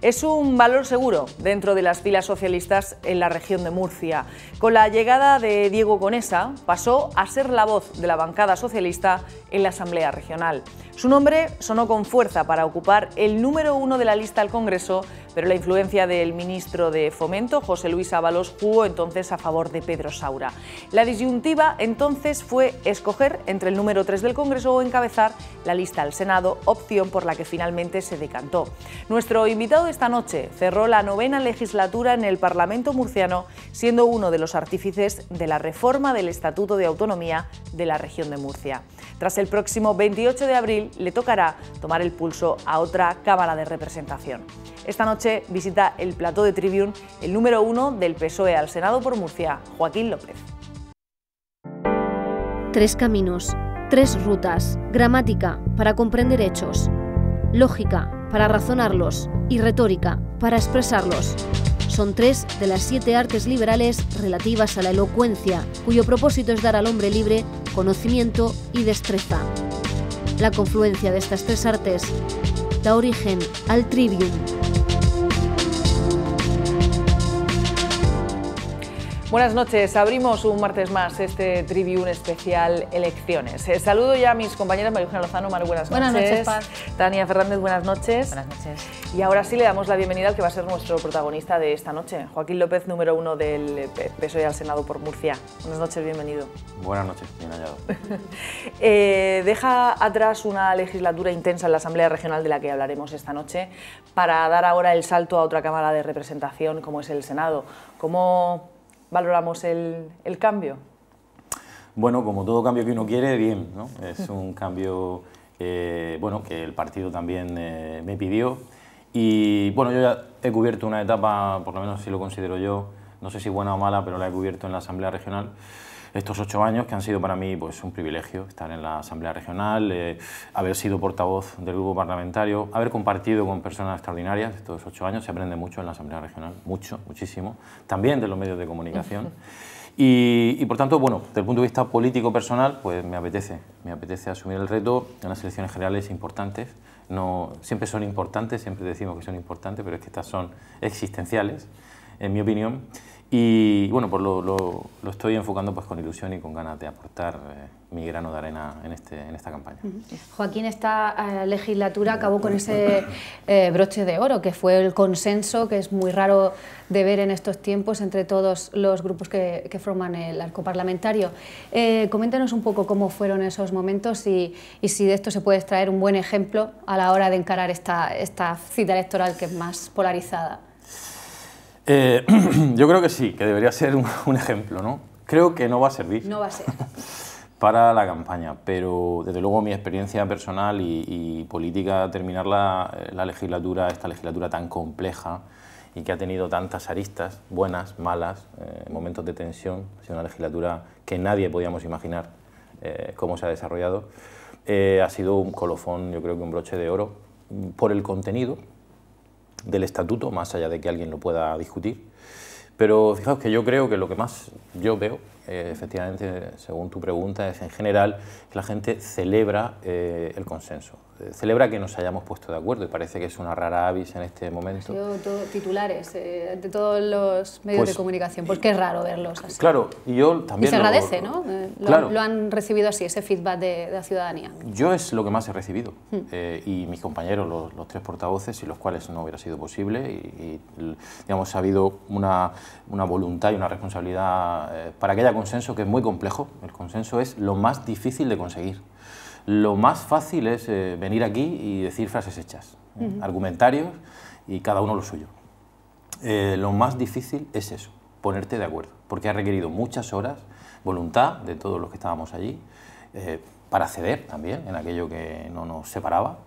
Es un valor seguro dentro de las filas socialistas en la región de Murcia. Con la llegada de Diego Conesa pasó a ser la voz de la bancada socialista en la Asamblea Regional. Su nombre sonó con fuerza para ocupar el número 1 de la lista al Congreso, pero la influencia del ministro de Fomento, José Luis Ábalos, jugó entonces a favor de Pedro Saura. La disyuntiva entonces fue escoger entre el número 3 del Congreso o encabezar la lista al Senado, opción por la que finalmente se decantó. Nuestro invitado de esta noche cerró la 9ª legislatura en el Parlamento murciano, siendo uno de los artífices de la reforma del Estatuto de Autonomía de la región de Murcia. Tras el próximo 28 de abril le tocará tomar el pulso a otra Cámara de Representación. Esta noche visita el plató de Tribune el número 1 del PSOE al Senado por Murcia, Joaquín López. 3 caminos, 3 rutas, gramática para comprender hechos, lógica para razonarlos y retórica para expresarlos. Son 3 de las 7 artes liberales relativas a la elocuencia, cuyo propósito es dar al hombre libre conocimiento y destreza. La confluencia de estas 3 artes da origen al Tribune. Buenas noches, abrimos un martes más este Tribune especial elecciones. Saludo ya a mis compañeras María Eugenia Lozano. Maru, buenas noches. Buenas noches, Paz. Tania Fernández, buenas noches. Buenas noches. Y ahora sí le damos la bienvenida al que va a ser nuestro protagonista de esta noche, Joaquín López, número 1 del PSOE al Senado por Murcia. Buenas noches, bienvenido. Buenas noches, bien hallado. Deja atrás una legislatura intensa en la Asamblea Regional de la que hablaremos esta noche para dar ahora el salto a otra Cámara de Representación como es el Senado. ¿Cómo valoramos el cambio? Bueno, como todo cambio que uno quiere, bien, ¿no? Es un cambio bueno, que el partido también me pidió. Y bueno, yo ya he cubierto una etapa, por lo menos así lo considero yo, no sé si buena o mala, pero la he cubierto en la Asamblea Regional. Estos 8 años que han sido para mí pues, un privilegio estar en la Asamblea Regional, haber sido portavoz del grupo parlamentario, haber compartido con personas extraordinarias. Estos 8 años se aprende mucho en la Asamblea Regional, muchísimo, también de los medios de comunicación. Y por tanto, bueno, desde el punto de vista político personal, pues me apetece asumir el reto en las elecciones generales importantes. No, siempre son importantes, siempre decimos que son importantes, pero es que estas son existenciales, en mi opinión. Y bueno, pues lo estoy enfocando pues con ilusión y con ganas de aportar mi grano de arena en esta campaña. Joaquín, esta legislatura acabó con ese broche de oro, que fue el consenso, que es muy raro de ver en estos tiempos entre todos los grupos que forman el arco parlamentario. Coméntanos un poco cómo fueron esos momentos y si de esto se puede extraer un buen ejemplo a la hora de encarar esta cita electoral que es más polarizada. Yo creo que sí, que debería ser un ejemplo, ¿no? Creo que no va a servir. No va a ser. Para la campaña, pero desde luego mi experiencia personal y política, terminar esta legislatura tan compleja y que ha tenido tantas aristas, buenas, malas, momentos de tensión, ha sido una legislatura que nadie podíamos imaginar cómo se ha desarrollado, ha sido un colofón, yo creo que un broche de oro, por el contenido del estatuto, más allá de que alguien lo pueda discutir. Pero fijaos que yo creo que lo que más yo veo, efectivamente, según tu pregunta, es en general que la gente celebra el consenso, celebra que nos hayamos puesto de acuerdo y parece que es una rara avis en este momento. Ha sido todo titulares de todos los medios de comunicación, porque es raro verlos así. Claro, y yo también... Y se agradece, ¿no? Claro. Lo han recibido así, ese feedback de la ciudadanía. Yo es lo que más he recibido y mis compañeros, los 3 portavoces, sin los cuales no hubiera sido posible y digamos, ha habido una voluntad y una responsabilidad para que haya consenso, que es muy complejo. El consenso es lo más difícil de conseguir. Lo más fácil es venir aquí y decir frases hechas, argumentarios y cada uno lo suyo. Lo más difícil es eso, ponerte de acuerdo, porque ha requerido muchas horas, voluntad de todos los que estábamos allí, para ceder también en aquello que no nos separaba.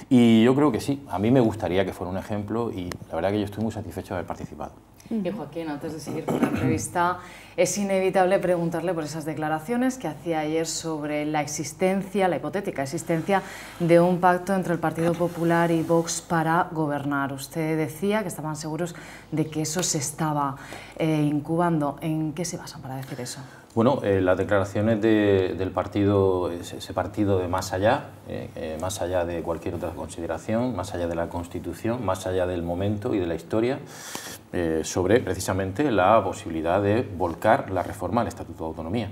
Y yo creo que sí, a mí me gustaría que fuera un ejemplo y la verdad que yo estoy muy satisfecho de haber participado. Y Joaquín, antes de seguir con la entrevista, es inevitable preguntarle por esas declaraciones que hacía ayer sobre la existencia, la hipotética existencia de un pacto entre el Partido Popular y Vox para gobernar. Usted decía que estaban seguros de que eso se estaba incubando. ¿En qué se basan para decir eso? Bueno, las declaraciones del partido, ese partido de más allá de cualquier otra consideración, más allá de la Constitución, más allá del momento y de la historia, sobre precisamente la posibilidad de volcar la reforma al Estatuto de Autonomía.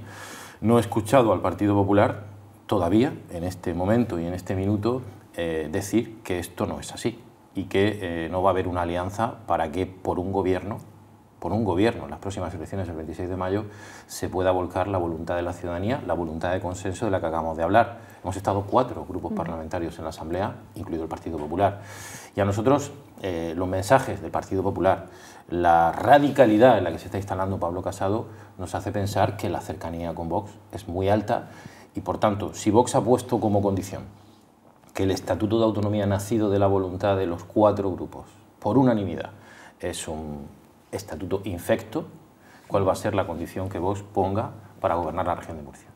No he escuchado al Partido Popular todavía, en este momento y en este minuto, decir que esto no es así y que no va a haber una alianza para que por un gobierno en las próximas elecciones el 26 de mayo se pueda volcar la voluntad de la ciudadanía, la voluntad de consenso de la que acabamos de hablar. Hemos estado 4 grupos parlamentarios en la Asamblea, incluido el Partido Popular. Y a nosotros los mensajes del Partido Popular, la radicalidad en la que se está instalando Pablo Casado, nos hace pensar que la cercanía con Vox es muy alta y, por tanto, si Vox ha puesto como condición que el Estatuto de Autonomía nacido de la voluntad de los 4 grupos, por unanimidad, es un estatuto infecto, ¿cuál va a ser la condición que Vox ponga para gobernar la región de Murcia?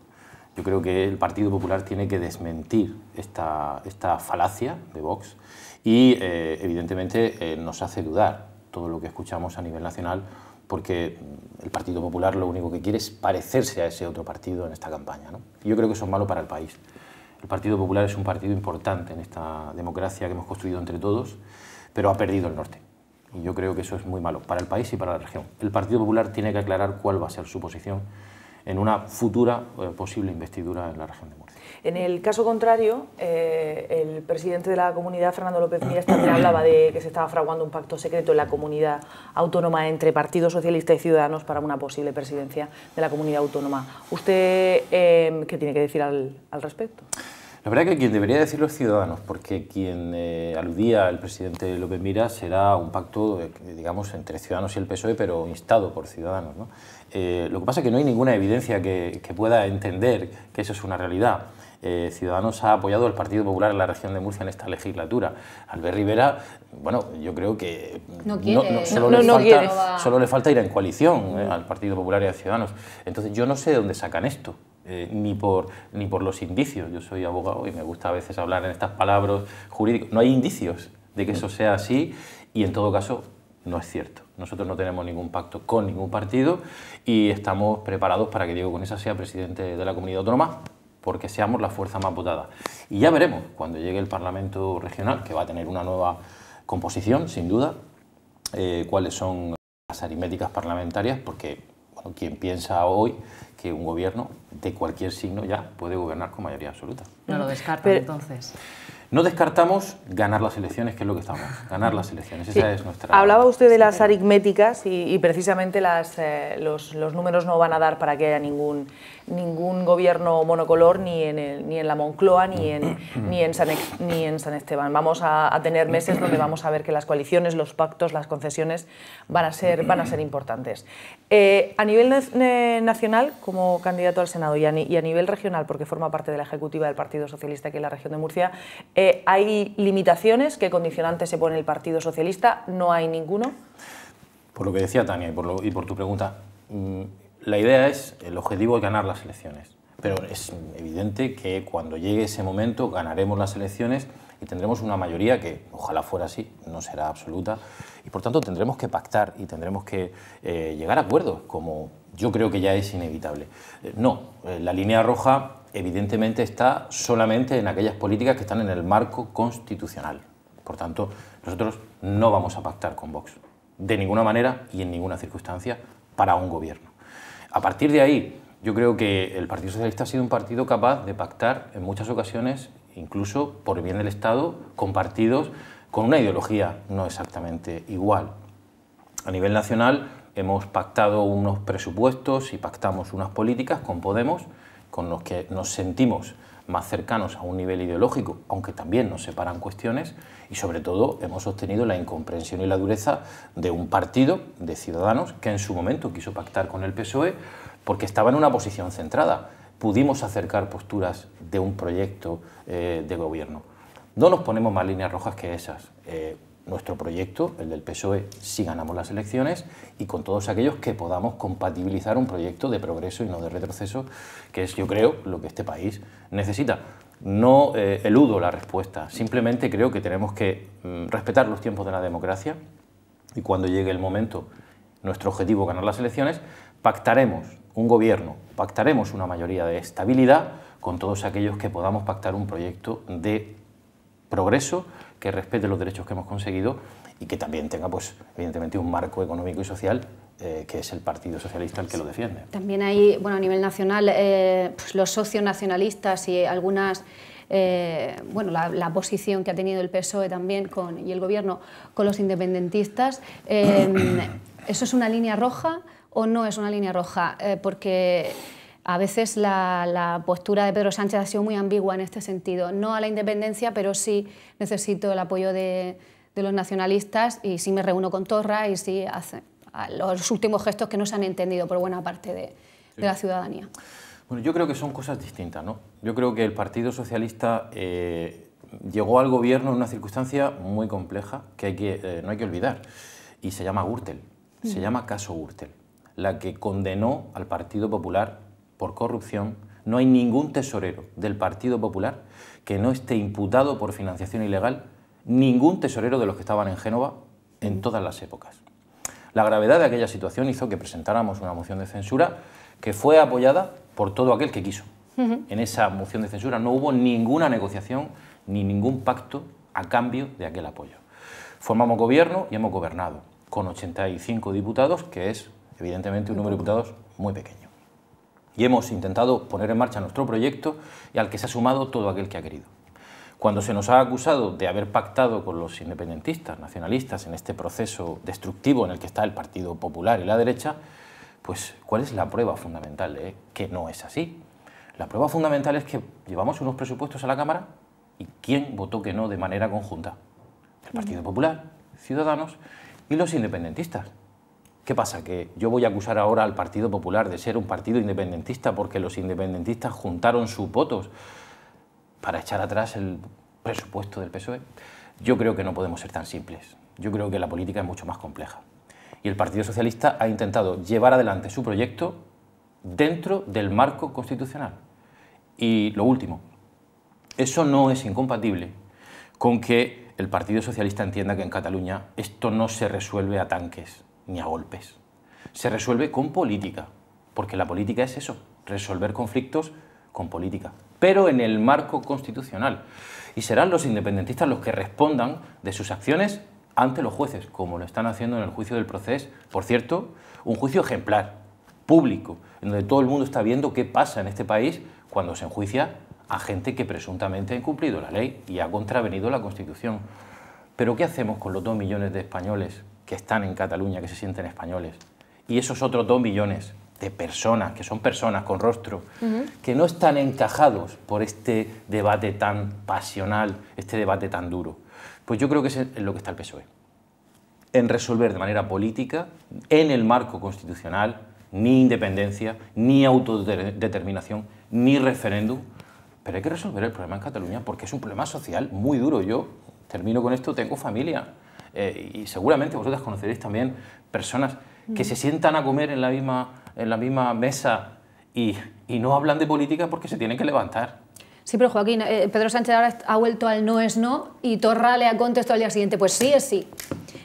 Yo creo que el Partido Popular tiene que desmentir esta falacia de Vox y evidentemente nos hace dudar todo lo que escuchamos a nivel nacional, porque el Partido Popular lo único que quiere es parecerse a ese otro partido en esta campaña, ¿no? Y yo creo que eso es malo para el país. El Partido Popular es un partido importante en esta democracia que hemos construido entre todos, pero ha perdido el norte. Y yo creo que eso es muy malo para el país y para la región. El Partido Popular tiene que aclarar cuál va a ser su posición en una futura posible investidura en la región de Murcia. En el caso contrario, el presidente de la comunidad, Fernando López Miras, también hablaba de que se estaba fraguando un pacto secreto en la comunidad autónoma entre Partido Socialista y Ciudadanos para una posible presidencia de la comunidad autónoma. ¿Usted qué tiene que decir al respecto? La verdad que quien debería decirlo es Ciudadanos, porque quien aludía el presidente López Miras era un pacto, digamos, entre Ciudadanos y el PSOE, pero instado por Ciudadanos, ¿no? Lo que pasa es que no hay ninguna evidencia que pueda entender que eso es una realidad. Ciudadanos ha apoyado al Partido Popular en la región de Murcia en esta legislatura. Albert Rivera, bueno, yo creo que solo le falta ir en coalición al Partido Popular y a Ciudadanos. Entonces yo no sé de dónde sacan esto. Ni por los indicios. Yo soy abogado y me gusta a veces hablar en estas palabras jurídicas. No hay indicios de que eso sea así y en todo caso no es cierto. Nosotros no tenemos ningún pacto con ningún partido y estamos preparados para que Diego Conesa sea presidente de la comunidad autónoma, porque seamos la fuerza más votada. Y ya veremos cuando llegue el Parlamento regional, que va a tener una nueva composición, sin duda, cuáles son las aritméticas parlamentarias, porque bueno, quien piensa hoy que un gobierno de cualquier signo ya puede gobernar con mayoría absoluta. No lo descartan entonces. No descartamos ganar las elecciones, que es lo que estamos, ganar las elecciones, esa es nuestra... Hablaba usted de las aritméticas y precisamente los números no van a dar para que haya ningún gobierno monocolor ni en la Moncloa ni en San Esteban. Vamos a tener meses donde vamos a ver que las coaliciones, los pactos, las concesiones van a ser importantes. A nivel nacional, como candidato al Senado y a nivel regional, porque forma parte de la ejecutiva del Partido Socialista aquí en la región de Murcia, ¿hay limitaciones? ¿Qué condicionantes se pone el Partido Socialista? ¿No hay ninguno? Por lo que decía Tania y por tu pregunta, la idea es, el objetivo es ganar las elecciones, pero es evidente que cuando llegue ese momento ganaremos las elecciones y tendremos una mayoría que ojalá fuera así, no será absoluta, y por tanto tendremos que pactar y tendremos que llegar a acuerdos, como yo creo que ya es inevitable. La línea roja evidentemente está solamente en aquellas políticas que están en el marco constitucional. Por tanto, nosotros no vamos a pactar con Vox, de ninguna manera y en ninguna circunstancia, para un gobierno. A partir de ahí, yo creo que el Partido Socialista ha sido un partido capaz de pactar en muchas ocasiones, incluso por el bien del Estado, con partidos con una ideología no exactamente igual. A nivel nacional hemos pactado unos presupuestos y pactamos unas políticas con Podemos, con los que nos sentimos más cercanos a un nivel ideológico, aunque también nos separan cuestiones, y sobre todo hemos sostenido la incomprensión y la dureza de un partido de Ciudadanos que en su momento quiso pactar con el PSOE porque estaba en una posición centrada. Pudimos acercar posturas de un proyecto de gobierno. No nos ponemos más líneas rojas que esas. nuestro proyecto, el del PSOE, si ganamos las elecciones, y con todos aquellos que podamos compatibilizar un proyecto de progreso y no de retroceso, que es, yo creo, lo que este país necesita. No eludo la respuesta, simplemente creo que tenemos que respetar los tiempos de la democracia, y cuando llegue el momento, nuestro objetivo, ganar las elecciones, pactaremos un gobierno, pactaremos una mayoría de estabilidad con todos aquellos que podamos pactar un proyecto de progreso que respete los derechos que hemos conseguido y que también tenga, pues, evidentemente, un marco económico y social que es el Partido Socialista el que lo defiende. También hay, bueno, a nivel nacional, pues los socios nacionalistas y algunas, bueno, la posición que ha tenido el PSOE también y el Gobierno con los independentistas. ¿Eso es una línea roja o no es una línea roja? Porque a veces la postura de Pedro Sánchez ha sido muy ambigua en este sentido. No a la independencia, pero sí necesito el apoyo de los nacionalistas y sí me reúno con Torra y sí hace los últimos gestos que no se han entendido por buena parte de la ciudadanía. Bueno, yo creo que son cosas distintas, ¿no? Yo creo que el Partido Socialista llegó al gobierno en una circunstancia muy compleja que no hay que olvidar, y se llama Gürtel, se llama caso Gürtel, la que condenó al Partido Popular por corrupción. No hay ningún tesorero del Partido Popular que no esté imputado por financiación ilegal, ningún tesorero de los que estaban en Génova en todas las épocas. La gravedad de aquella situación hizo que presentáramos una moción de censura que fue apoyada por todo aquel que quiso. En esa moción de censura no hubo ninguna negociación ni ningún pacto a cambio de aquel apoyo. Formamos gobierno y hemos gobernado con 85 diputados, que es evidentemente un número de diputados muy pequeño. Y hemos intentado poner en marcha nuestro proyecto y al que se ha sumado todo aquel que ha querido. Cuando se nos ha acusado de haber pactado con los independentistas, nacionalistas, en este proceso destructivo en el que está el Partido Popular y la derecha, pues ¿cuál es la prueba fundamental de que no es así? La prueba fundamental es que llevamos unos presupuestos a la Cámara y ¿quién votó que no de manera conjunta? El Partido Popular, Ciudadanos y los independentistas. ¿Qué pasa? ¿Que yo voy a acusar ahora al Partido Popular de ser un partido independentista porque los independentistas juntaron sus votos para echar atrás el presupuesto del PSOE? Yo creo que no podemos ser tan simples. Yo creo que la política es mucho más compleja. Y el Partido Socialista ha intentado llevar adelante su proyecto dentro del marco constitucional. Y lo último, eso no es incompatible con que el Partido Socialista entienda que en Cataluña esto no se resuelve a tanques ni a golpes. Se resuelve con política, porque la política es eso, resolver conflictos con política, pero en el marco constitucional. Y serán los independentistas los que respondan de sus acciones ante los jueces, como lo están haciendo en el juicio del Procés. Por cierto, un juicio ejemplar, público, en donde todo el mundo está viendo qué pasa en este país cuando se enjuicia a gente que presuntamente ha incumplido la ley y ha contravenido la Constitución. Pero ¿qué hacemos con los 2 millones de españoles que están en Cataluña, que se sienten españoles? Y esos otros 2 millones de personas, que son personas con rostro, que no están encajados por este debate tan pasional, este debate tan duro. Pues yo creo que es en lo que está el PSOE. En resolver de manera política, en el marco constitucional, ni independencia, ni autodeterminación, ni referéndum, pero hay que resolver el problema en Cataluña porque es un problema social muy duro. Yo termino con esto, tengo familia y seguramente vosotras conoceréis también personas que se sientan a comer en la misma mesa y no hablan de política porque se tienen que levantar. Sí, pero Joaquín, Pedro Sánchez ahora ha vuelto al no es no y Torra le ha contestado al día siguiente, pues sí es sí.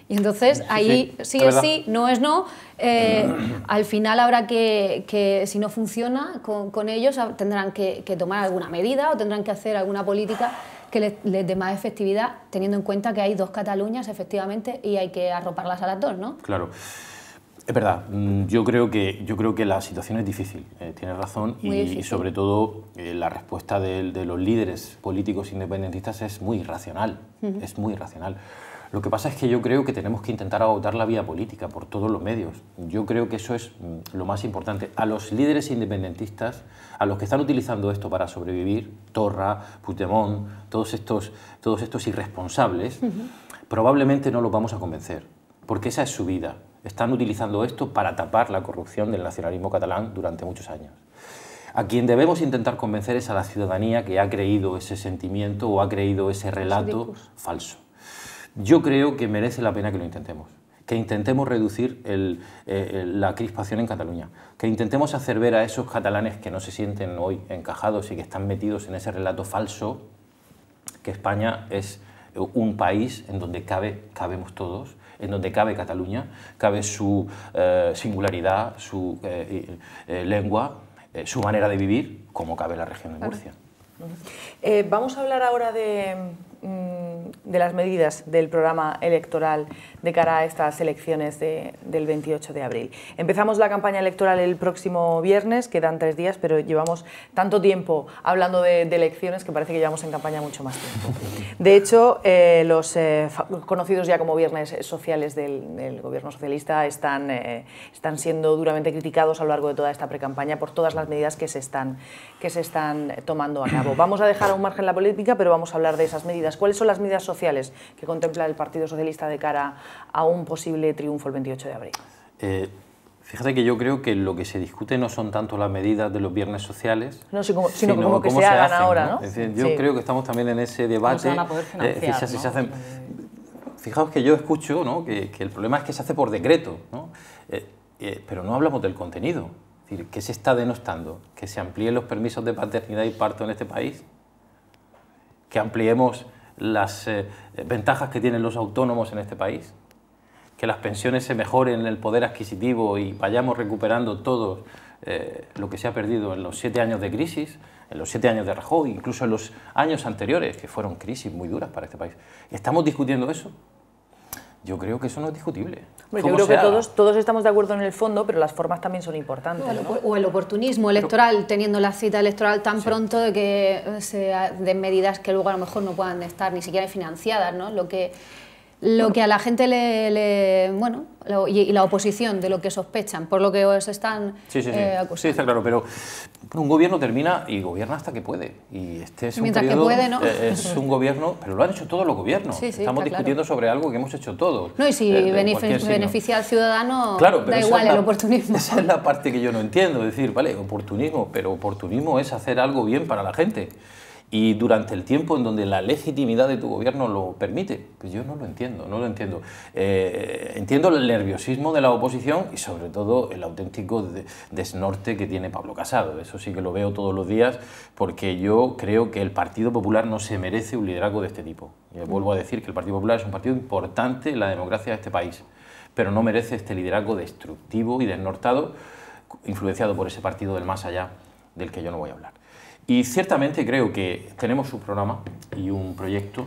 Y entonces ahí sí es sí, no es no. Al final habrá que si no funciona con ellos, tendrán que tomar alguna medida o tendrán que hacer alguna política que les dé más efectividad, teniendo en cuenta que hay 2 Cataluñas, efectivamente, y hay que arroparlas a las 2, ¿no? Claro. Es verdad, yo creo que la situación es difícil, tienes razón, y sobre todo la respuesta de los líderes políticos independentistas es muy irracional, es muy irracional. Lo que pasa es que yo creo que tenemos que intentar agotar la vía política por todos los medios. Yo creo que eso es lo más importante. A los líderes independentistas, a los que están utilizando esto para sobrevivir, Torra, Puigdemont, todos estos irresponsables, probablemente no los vamos a convencer, porque esa es su vida. Están utilizando esto para tapar la corrupción del nacionalismo catalán durante muchos años. A quien debemos intentar convencer es a la ciudadanía que ha creído ese sentimiento o ha creído ese relato falso. Yo creo que merece la pena que lo intentemos, que intentemos reducir la crispación en Cataluña, que intentemos hacer ver a esos catalanes que no se sienten hoy encajados y que están metidos en ese relato falso, que España es un país en donde cabemos todos, en donde cabe Cataluña, cabe su singularidad, su lengua, su manera de vivir, como cabe la región de Murcia. Vamos a hablar ahora de las medidas del programa electoral de cara a estas elecciones del 28 de abril. Empezamos la campaña electoral el próximo viernes, quedan 3 días, pero llevamos tanto tiempo hablando de elecciones que parece que llevamos en campaña mucho más tiempo. De hecho, los conocidos ya como viernes sociales del gobierno socialista están siendo duramente criticados a lo largo de toda esta precampaña por todas las medidas que se están tomando a cabo. Vamos a dejar a un margen la política, pero vamos a hablar de esas medidas. ¿Cuáles son las medidas sociales que contempla el Partido Socialista de cara a un posible triunfo el 28 de abril? Fíjate que yo creo que lo que se discute no son tanto las medidas de los viernes sociales, sino como que se hagan ahora, ¿no? Es decir, yo creo que estamos también en ese debate. ¿Cómo se van a poder financiar, si se hacen, fijaos que yo escucho, ¿no?, que el problema es que se hace por decreto, ¿no? Pero no hablamos del contenido. Es decir, ¿qué se está denostando? ¿Que se amplíen los permisos de paternidad y parto en este país? ¿Que ampliemos las ventajas que tienen los autónomos en este país? ¿Que las pensiones se mejoren el poder adquisitivo y vayamos recuperando todo lo que se ha perdido en los 7 años de crisis, en los 7 años de Rajoy, incluso en los años anteriores, que fueron crisis muy duras para este país? ¿Estamos discutiendo eso? Yo creo que eso no es discutible. Yo creo que todos estamos de acuerdo en el fondo, pero las formas también son importantes, ¿no? O el oportunismo electoral, teniendo la cita electoral tan pronto de que se den medidas que luego a lo mejor no puedan estar ni siquiera financiadas, ¿no? Lo que a la gente y la oposición de lo que sospechan, por lo que os están acusando. Sí, está claro, pero un gobierno termina y gobierna hasta que puede. Y este es Mientras un periodo, que puede, ¿no? Es un gobierno, pero lo han hecho todos los gobiernos. Estamos discutiendo sobre algo que hemos hecho todos. No, y si beneficia al ciudadano, claro, da igual el oportunismo. Esa es la parte que yo no entiendo, es decir, vale, oportunismo, pero oportunismo es hacer algo bien para la gente. Y durante el tiempo en donde la legitimidad de tu gobierno lo permite, pues yo no lo entiendo, no lo entiendo. Entiendo el nerviosismo de la oposición y sobre todo el auténtico desnorte que tiene Pablo Casado. Eso sí que lo veo todos los días, porque yo creo que el Partido Popular no se merece un liderazgo de este tipo. Y vuelvo a decir que el Partido Popular es un partido importante en la democracia de este país, pero no merece este liderazgo destructivo y desnortado, influenciado por ese partido del más allá, del que yo no voy a hablar. Y ciertamente creo que tenemos un programa y un proyecto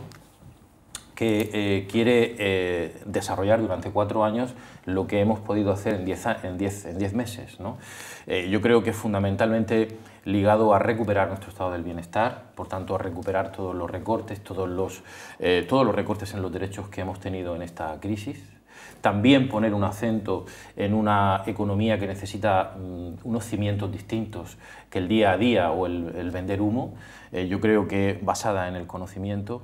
que quiere desarrollar durante 4 años lo que hemos podido hacer en 10 meses, ¿no? Yo creo que es fundamentalmente ligado a recuperar nuestro estado del bienestar, por tanto a recuperar todos los recortes, todos los recortes en los derechos que hemos tenido en esta crisis. También poner un acento en una economía que necesita unos cimientos distintos que el día a día o el vender humo. Yo creo que basada en el conocimiento,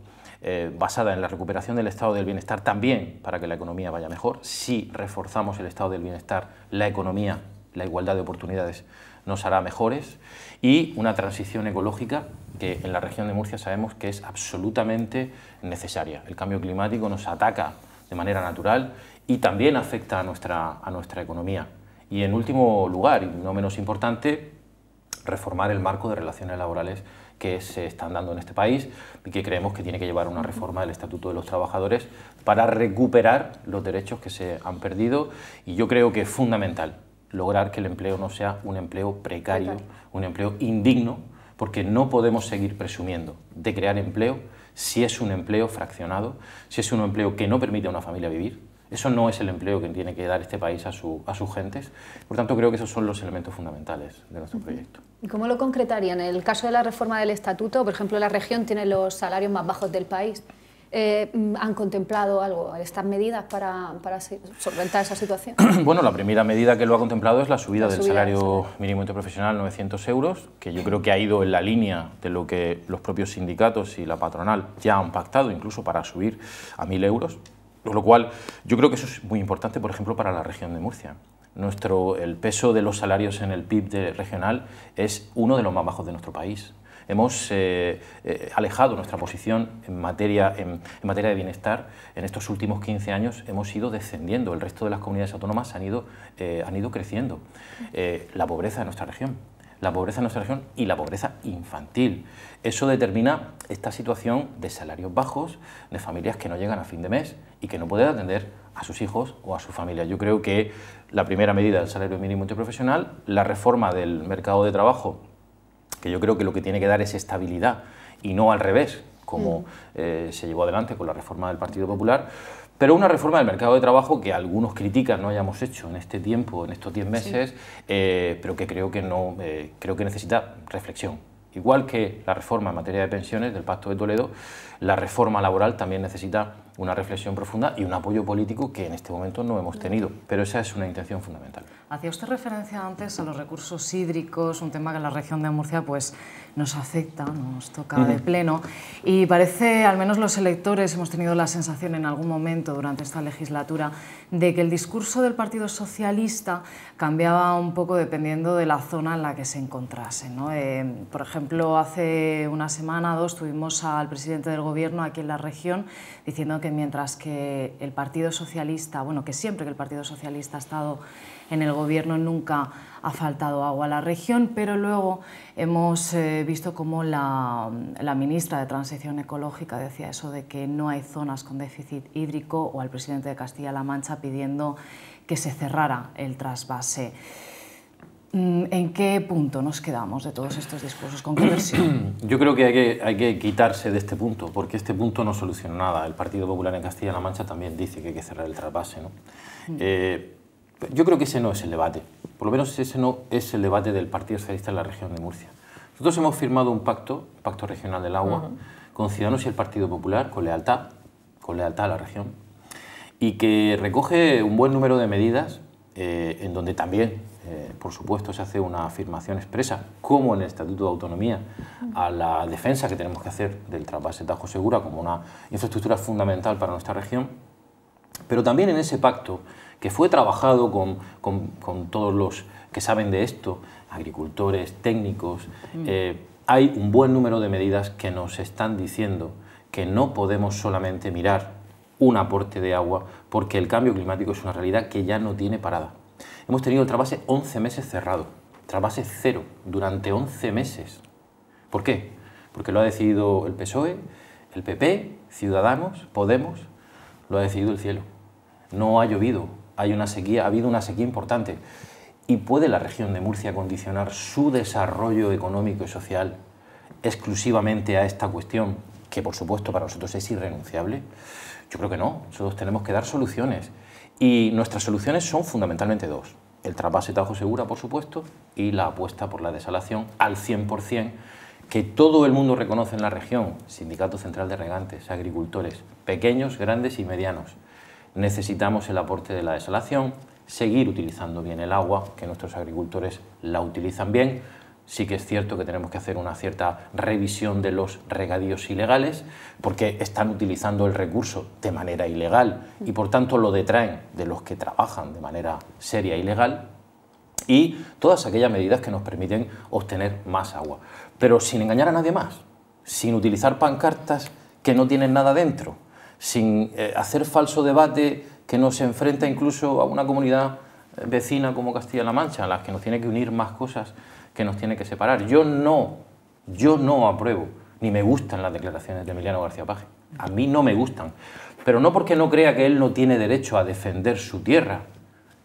basada en la recuperación del estado del bienestar también para que la economía vaya mejor. Si reforzamos el estado del bienestar, la economía, la igualdad de oportunidades nos hará mejores. Y una transición ecológica que en la región de Murcia sabemos que es absolutamente necesaria. El cambio climático nos ataca de manera natural y también afecta a nuestra economía. Y en último lugar, y no menos importante, reformar el marco de relaciones laborales que se están dando en este país y que creemos que tiene que llevar una reforma del Estatuto de los Trabajadores para recuperar los derechos que se han perdido. Y yo creo que es fundamental lograr que el empleo no sea un empleo precario, un empleo indigno, porque no podemos seguir presumiendo de crear empleo si es un empleo fraccionado, si es un empleo que no permite a una familia vivir. Eso no es el empleo que tiene que dar este país a sus gentes. Por tanto, creo que esos son los elementos fundamentales de nuestro proyecto. ¿Y cómo lo concretarían? En el caso de la reforma del Estatuto, por ejemplo, la región tiene los salarios más bajos del país. ¿Han contemplado algo, estas medidas para solventar esa situación? Bueno, la primera medida que lo ha contemplado es la subida del salario mínimo interprofesional, 900 euros, que yo creo que ha ido en la línea de lo que los propios sindicatos y la patronal ya han pactado, incluso para subir a 1.000 euros. Con lo cual, yo creo que eso es muy importante, por ejemplo, para la región de Murcia. El peso de los salarios en el PIB regional es uno de los más bajos de nuestro país. hemos alejado nuestra posición en materia de bienestar. En estos últimos 15 años hemos ido descendiendo, el resto de las comunidades autónomas han ido creciendo. La pobreza de nuestra región. La pobreza en nuestra región y la pobreza infantil. Eso determina esta situación de salarios bajos, de familias que no llegan a fin de mes y que no pueden atender a sus hijos o a su familia. Yo creo que la primera medida del salario mínimo interprofesional, la reforma del mercado de trabajo, que yo creo que lo que tiene que dar es estabilidad y no al revés, como se llevó adelante con la reforma del Partido Popular, pero una reforma del mercado de trabajo que algunos critican no hayamos hecho en este tiempo, en estos 10 meses, pero que creo que necesita reflexión. Igual que la reforma en materia de pensiones del Pacto de Toledo, la reforma laboral también necesita una reflexión profunda y un apoyo político que en este momento no hemos tenido, pero esa es una intención fundamental. Hacía usted referencia antes a los recursos hídricos, un tema que en la región de Murcia pues, nos afecta, nos toca de pleno, y parece, al menos los electores, hemos tenido la sensación en algún momento durante esta legislatura de que el discurso del Partido Socialista cambiaba un poco dependiendo de la zona en la que se encontrase, ¿no? Por ejemplo, hace una semana o dos tuvimos al presidente del Gobierno aquí en la región diciendo que mientras que el Partido Socialista, bueno, que siempre que el Partido Socialista ha estado en el Gobierno nunca ha faltado agua a la región, pero luego hemos visto cómo la ministra de Transición Ecológica decía eso de que no hay zonas con déficit hídrico, o al presidente de Castilla-La Mancha pidiendo que se cerrara el trasvase. ¿En qué punto nos quedamos de todos estos discursos? ¿Con qué versión? Yo creo que hay que quitarse de este punto, porque este punto no soluciona nada. El Partido Popular en Castilla-La Mancha también dice que hay que cerrar el trasvase, ¿no? Yo creo que ese no es el debate, por lo menos ese no es el debate del Partido Socialista en la región de Murcia. Nosotros hemos firmado un pacto regional del agua, con Ciudadanos y el Partido Popular, con lealtad a la región, y que recoge un buen número de medidas en donde también, por supuesto, se hace una afirmación expresa, como en el Estatuto de Autonomía, a la defensa que tenemos que hacer del trasvase Tajo Segura como una infraestructura fundamental para nuestra región, pero también en ese pacto, que fue trabajado con todos los que saben de esto, agricultores, técnicos, hay un buen número de medidas que nos están diciendo que no podemos solamente mirar un aporte de agua, porque el cambio climático es una realidad que ya no tiene parada. Hemos tenido el trasvase 11 meses cerrado, trasvase cero, durante 11 meses. ¿Por qué? Porque lo ha decidido el PSOE, el PP, Ciudadanos, Podemos, lo ha decidido el cielo. No ha llovido, hay una sequía, ha habido una sequía importante. ¿Y puede la región de Murcia condicionar su desarrollo económico y social exclusivamente a esta cuestión, que por supuesto para nosotros es irrenunciable? Yo creo que no, nosotros tenemos que dar soluciones. Y nuestras soluciones son fundamentalmente dos: el trasvase Tajo Segura, por supuesto, y la apuesta por la desalación al 100%, que todo el mundo reconoce en la región, Sindicato Central de Regantes, agricultores, pequeños, grandes y medianos. Necesitamos el aporte de la desalación, seguir utilizando bien el agua, que nuestros agricultores la utilizan bien. Sí que es cierto que tenemos que hacer una cierta revisión de los regadíos ilegales, porque están utilizando el recurso de manera ilegal y por tanto lo detraen de los que trabajan de manera seria y legal, y todas aquellas medidas que nos permiten obtener más agua, pero sin engañar a nadie más, sin utilizar pancartas que no tienen nada dentro, sin hacer falso debate que nos enfrenta incluso a una comunidad vecina como Castilla-La Mancha, a las que nos tiene que unir más cosas que nos tiene que separar. Yo no apruebo, ni me gustan las declaraciones de Emiliano García Paje. A mí no me gustan, pero no porque no crea que él no tiene derecho a defender su tierra,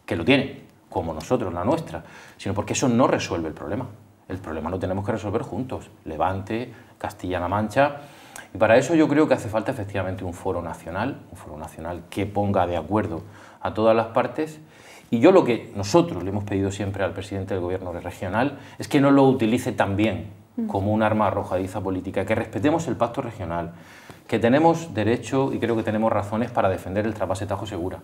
que lo tiene, como nosotros la nuestra, sino porque eso no resuelve el problema. El problema lo tenemos que resolver juntos, Levante, Castilla-La Mancha, y para eso yo creo que hace falta efectivamente un foro nacional que ponga de acuerdo a todas las partes. Y yo lo que nosotros le hemos pedido siempre al presidente del Gobierno regional es que no lo utilice también como un arma arrojadiza política, que respetemos el pacto regional, que tenemos derecho y creo que tenemos razones para defender el trasvase Tajo Segura,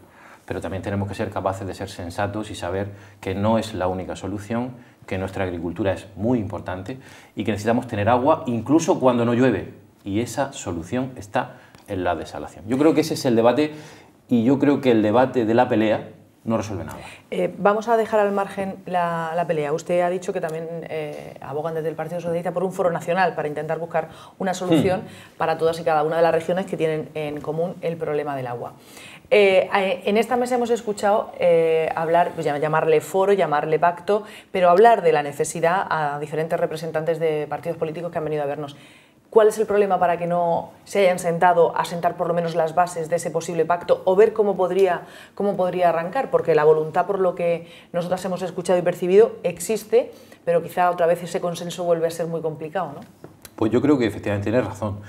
pero también tenemos que ser capaces de ser sensatos y saber que no es la única solución, que nuestra agricultura es muy importante y que necesitamos tener agua incluso cuando no llueve, y esa solución está en la desalación. Yo creo que ese es el debate, y yo creo que el debate de la pelea no resuelve nada. Vamos a dejar al margen la pelea. Usted ha dicho que también abogan desde el Partido Socialista por un foro nacional para intentar buscar una solución para todas y cada una de las regiones que tienen en común el problema del agua. En esta mesa hemos escuchado hablar, pues llamarle foro, llamarle pacto, pero hablar de la necesidad a diferentes representantes de partidos políticos que han venido a vernos. ¿Cuál es el problema para que no se hayan sentado a sentar por lo menos las bases de ese posible pacto o ver cómo podría arrancar? Porque la voluntad, por lo que nosotras hemos escuchado y percibido, existe, pero quizá otra vez ese consenso vuelve a ser muy complicado, ¿no? Pues yo creo que efectivamente tienes razón.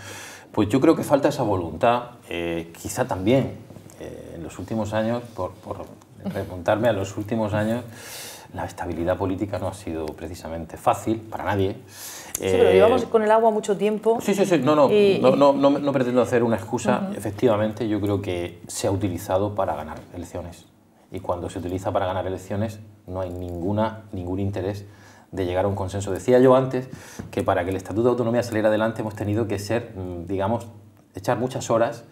Pues yo creo que falta esa voluntad, quizá también en los últimos años, por remontarme a los últimos años, la estabilidad política no ha sido precisamente fácil para nadie. Sí, pero llevamos con el agua mucho tiempo. Sí, no pretendo hacer una excusa. Efectivamente, yo creo que se ha utilizado para ganar elecciones. Y cuando se utiliza para ganar elecciones no hay ningún interés de llegar a un consenso. Decía yo antes que para que el Estatuto de Autonomía saliera adelante hemos tenido que echar muchas horas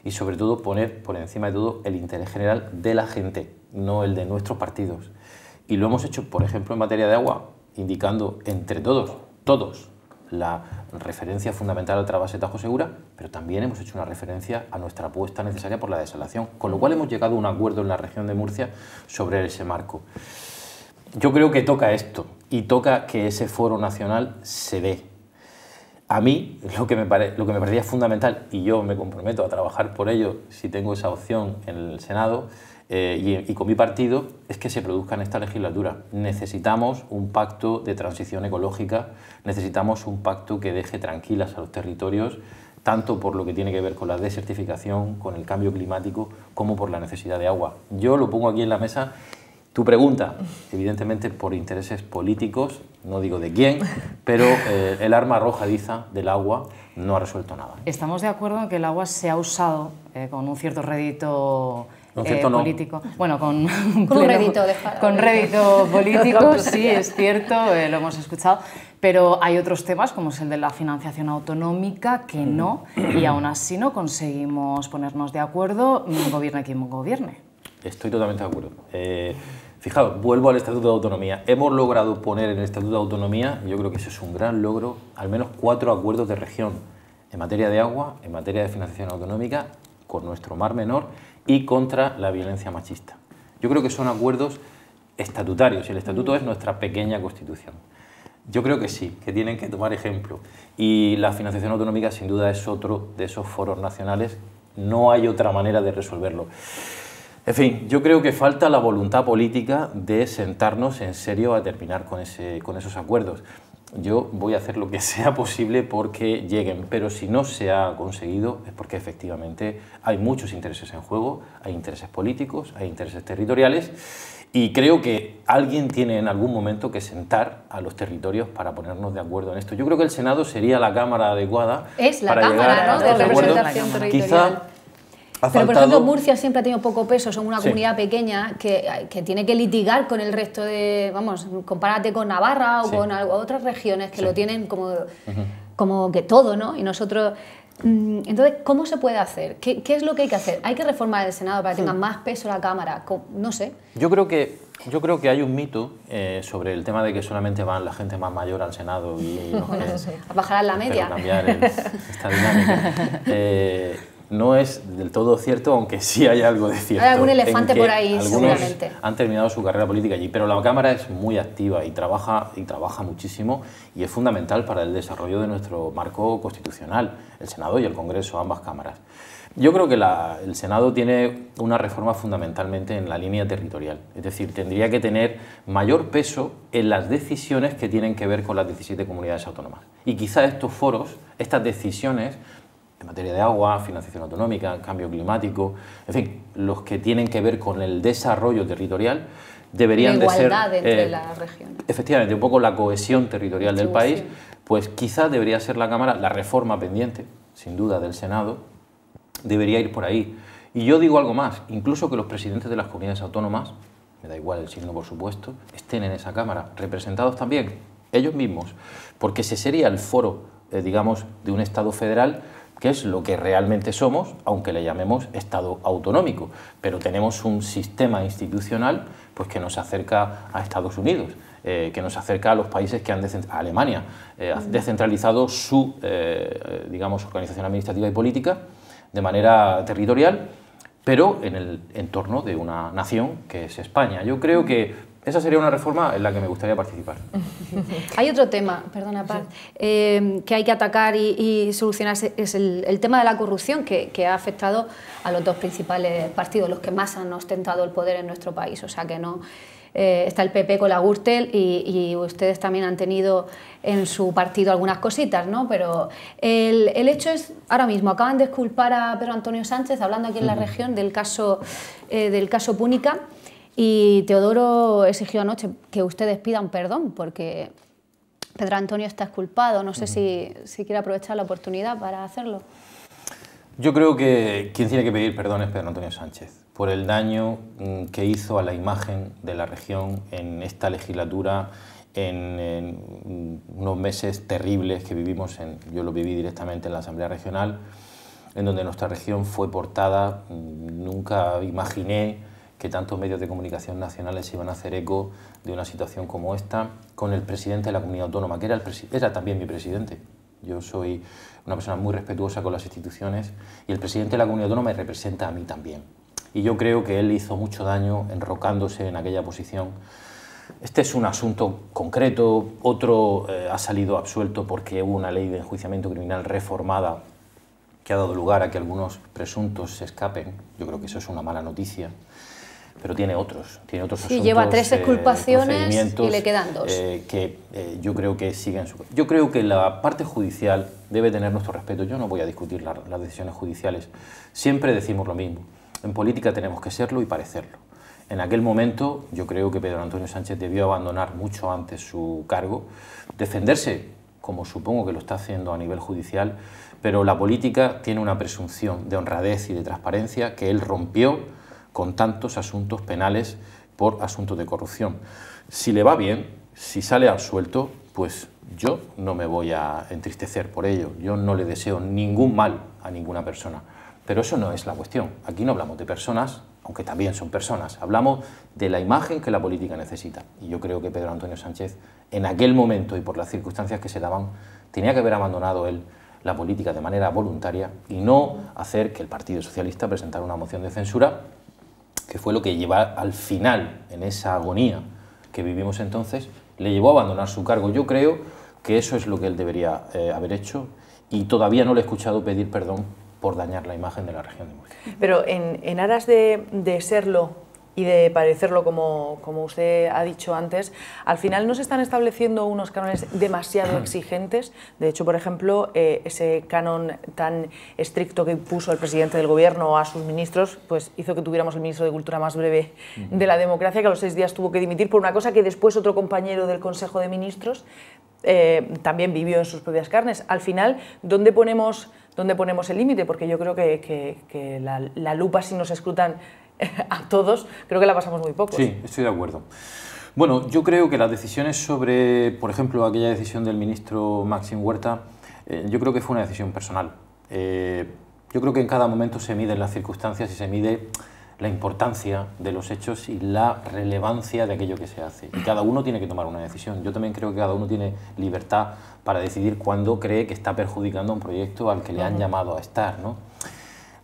y sobre todo poner por encima de todo el interés general de la gente, no el de nuestros partidos. Y lo hemos hecho, por ejemplo, en materia de agua, indicando entre todos, la referencia fundamental al trasvase Tajo Segura, pero también hemos hecho una referencia a nuestra apuesta necesaria por la desalación, con lo cual hemos llegado a un acuerdo en la región de Murcia sobre ese marco. Yo creo que toca esto, y toca que ese foro nacional se dé. A mí, lo que me parecía fundamental, y yo me comprometo a trabajar por ello si tengo esa opción en el Senado, y con mi partido, es que se produzca en esta legislatura. Necesitamos un pacto de transición ecológica, necesitamos un pacto que deje tranquilas a los territorios, tanto por lo que tiene que ver con la desertificación, con el cambio climático, como por la necesidad de agua. Yo lo pongo aquí en la mesa. Tu pregunta, evidentemente por intereses políticos, no digo de quién, pero el arma arrojadiza del agua no ha resuelto nada. Estamos de acuerdo en que el agua se ha usado con un cierto rédito político. No. Bueno, con rédito político, sí, es cierto, lo hemos escuchado, pero hay otros temas, como es el de la financiación autonómica, que no, y aún así no conseguimos ponernos de acuerdo, gobierne quien gobierne. Estoy totalmente de acuerdo. Fijaos, vuelvo al Estatuto de Autonomía. Hemos logrado poner en el Estatuto de Autonomía, yo creo que ese es un gran logro, al menos 4 acuerdos de región en materia de agua, en materia de financiación autonómica, con nuestro Mar Menor y contra la violencia machista. Yo creo que son acuerdos estatutarios y el estatuto es nuestra pequeña Constitución. Yo creo que sí, que tienen que tomar ejemplo. Y la financiación autonómica sin duda es otro de esos foros nacionales. No hay otra manera de resolverlo. En fin, yo creo que falta la voluntad política de sentarnos en serio a terminar con esos acuerdos. Yo voy a hacer lo que sea posible porque lleguen, pero si no se ha conseguido es porque efectivamente hay muchos intereses en juego, hay intereses políticos, hay intereses territoriales y creo que alguien tiene en algún momento que sentar a los territorios para ponernos de acuerdo en esto. Yo creo que el Senado sería la cámara adecuada para llegar a de representación territorial. Quizá pero, por ejemplo, Murcia siempre ha tenido poco peso, son una comunidad pequeña que tiene que litigar con el resto de, vamos, compárate con Navarra o con otras regiones que lo tienen como que todo, ¿no? Y nosotros... Entonces, ¿cómo se puede hacer? ¿Qué es lo que hay que hacer? ¿Hay que reformar el Senado para que tenga más peso la Cámara? No sé. Yo creo que hay un mito sobre el tema de que solamente van la gente más mayor al Senado y los que a bajar la media. Cambiar esta dinámica. No es del todo cierto, aunque sí hay algo de cierto. Hay algún elefante por ahí, seguramente. Han terminado su carrera política allí, pero la Cámara es muy activa y trabaja muchísimo y es fundamental para el desarrollo de nuestro marco constitucional, el Senado y el Congreso, ambas cámaras. Yo creo que el Senado tiene una reforma fundamentalmente en la línea territorial, es decir, tendría que tener mayor peso en las decisiones que tienen que ver con las 17 comunidades autónomas. Y quizá estos foros, estas decisiones, en materia de agua, financiación autonómica, cambio climático, en fin, los que tienen que ver con el desarrollo territorial deberían de ser... La igualdad entre las regiones. Efectivamente, un poco la cohesión territorial del país, pues quizá debería ser la Cámara, la reforma pendiente, sin duda, del Senado, debería ir por ahí. Y yo digo algo más, incluso que los presidentes de las comunidades autónomas, me da igual el signo por supuesto, estén en esa Cámara, representados también, ellos mismos, porque ese sería el foro, digamos, de un Estado federal que es lo que realmente somos, aunque le llamemos Estado autonómico, pero tenemos un sistema institucional pues, que nos acerca a Estados Unidos, que nos acerca a los países que han a Alemania, ha descentralizado su digamos, organización administrativa y política de manera territorial, pero en el entorno de una nación que es España. Yo creo que esa sería una reforma en la que me gustaría participar. Hay otro tema, perdona Paz, que hay que atacar y solucionar, es el tema de la corrupción que ha afectado a los dos principales partidos, los que más han ostentado el poder en nuestro país. O sea que no está el PP con la Gürtel y ustedes también han tenido en su partido algunas cositas, ¿no? Pero el hecho es, ahora mismo acaban de exculpar a Pedro Antonio Sánchez, hablando aquí en la región del caso Púnica. Y Teodoro exigió anoche que ustedes pidan perdón porque Pedro Antonio está exculpado. No sé si quiere aprovechar la oportunidad para hacerlo. Yo creo que quien tiene que pedir perdón es Pedro Antonio Sánchez por el daño que hizo a la imagen de la región en esta legislatura, en unos meses terribles que vivimos, yo lo viví directamente en la Asamblea Regional, en donde nuestra región fue portada. Nunca imaginé que tantos medios de comunicación nacionales iban a hacer eco de una situación como esta, con el presidente de la comunidad autónoma, que era también mi presidente. Yo soy una persona muy respetuosa con las instituciones y el presidente de la comunidad autónoma me representa a mí también. Y yo creo que él hizo mucho daño enrocándose en aquella posición. Este es un asunto concreto, otro ha salido absuelto porque hubo una ley de enjuiciamiento criminal reformada que ha dado lugar a que algunos presuntos se escapen. Yo creo que eso es una mala noticia. Pero tiene otros asuntos. Sí, lleva 3 exculpaciones y le quedan 2. Yo creo que siguen Yo creo que la parte judicial debe tener nuestro respeto. Yo no voy a discutir las decisiones judiciales. Siempre decimos lo mismo. En política tenemos que serlo y parecerlo. En aquel momento yo creo que Pedro Antonio Sánchez debió abandonar mucho antes su cargo, defenderse, como supongo que lo está haciendo a nivel judicial, pero la política tiene una presunción de honradez y de transparencia que él rompió con tantos asuntos penales por asuntos de corrupción. Si le va bien, si sale absuelto, pues yo no me voy a entristecer por ello. Yo no le deseo ningún mal a ninguna persona. Pero eso no es la cuestión. Aquí no hablamos de personas, aunque también son personas. Hablamos de la imagen que la política necesita. Y yo creo que Pedro Antonio Sánchez, en aquel momento y por las circunstancias que se daban, tenía que haber abandonado él la política de manera voluntaria y no hacer que el Partido Socialista presentara una moción de censura, que fue lo que llevó al final, en esa agonía que vivimos entonces, le llevó a abandonar su cargo. Yo creo que eso es lo que él debería haber hecho y todavía no le he escuchado pedir perdón por dañar la imagen de la región de Murcia. Pero en aras de serlo y de parecerlo, como usted ha dicho antes, al final no se están estableciendo unos cánones demasiado exigentes. De hecho, por ejemplo, ese canon tan estricto que puso el presidente del gobierno a sus ministros, pues hizo que tuviéramos el ministro de Cultura más breve de la democracia, que a los 6 días tuvo que dimitir por una cosa que después otro compañero del Consejo de Ministros también vivió en sus propias carnes. Al final, ¿dónde ponemos el límite? Porque yo creo que la lupa, si nos escrutan a todos, creo que la pasamos muy poco. Sí, estoy de acuerdo. Bueno, yo creo que las decisiones sobre, por ejemplo, aquella decisión del ministro Maxim Huerta, yo creo que fue una decisión personal. Yo creo que en cada momento se miden las circunstancias y se mide la importancia de los hechos y la relevancia de aquello que se hace. Y cada uno tiene que tomar una decisión. Yo también creo que cada uno tiene libertad para decidir cuándo cree que está perjudicando a un proyecto al que le han llamado a estar, ¿no?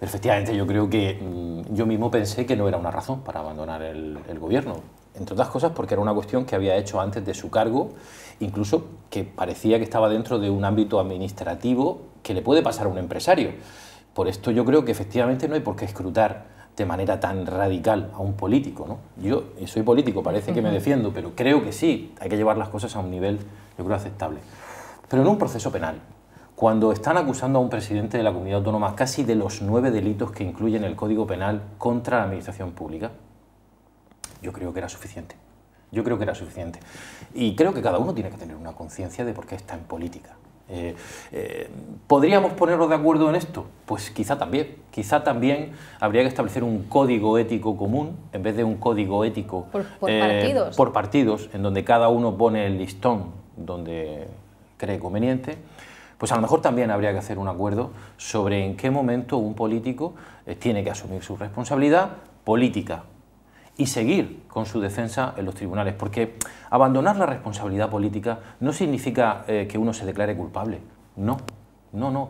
Efectivamente, yo creo que yo mismo pensé que no era una razón para abandonar el gobierno, entre otras cosas porque era una cuestión que había hecho antes de su cargo, incluso que parecía que estaba dentro de un ámbito administrativo que le puede pasar a un empresario. Por esto yo creo que efectivamente no hay por qué escrutar de manera tan radical a un político, ¿no? Yo soy político, parece que me defiendo, pero creo que sí, hay que llevar las cosas a un nivel, yo creo, aceptable. Pero en un proceso penal, cuando están acusando a un presidente de la comunidad autónoma casi de los 9 delitos que incluyen el Código Penal contra la administración pública, yo creo que era suficiente. Yo creo que era suficiente. Y creo que cada uno tiene que tener una conciencia de por qué está en política. ¿Podríamos ponernos de acuerdo en esto? Pues quizá también. Quizá también habría que establecer un código ético común en vez de un código ético partidos. Por partidos, en donde cada uno pone el listón donde cree conveniente, pues a lo mejor también habría que hacer un acuerdo sobre en qué momento un político tiene que asumir su responsabilidad política y seguir con su defensa en los tribunales, porque abandonar la responsabilidad política no significa que uno se declare culpable, no,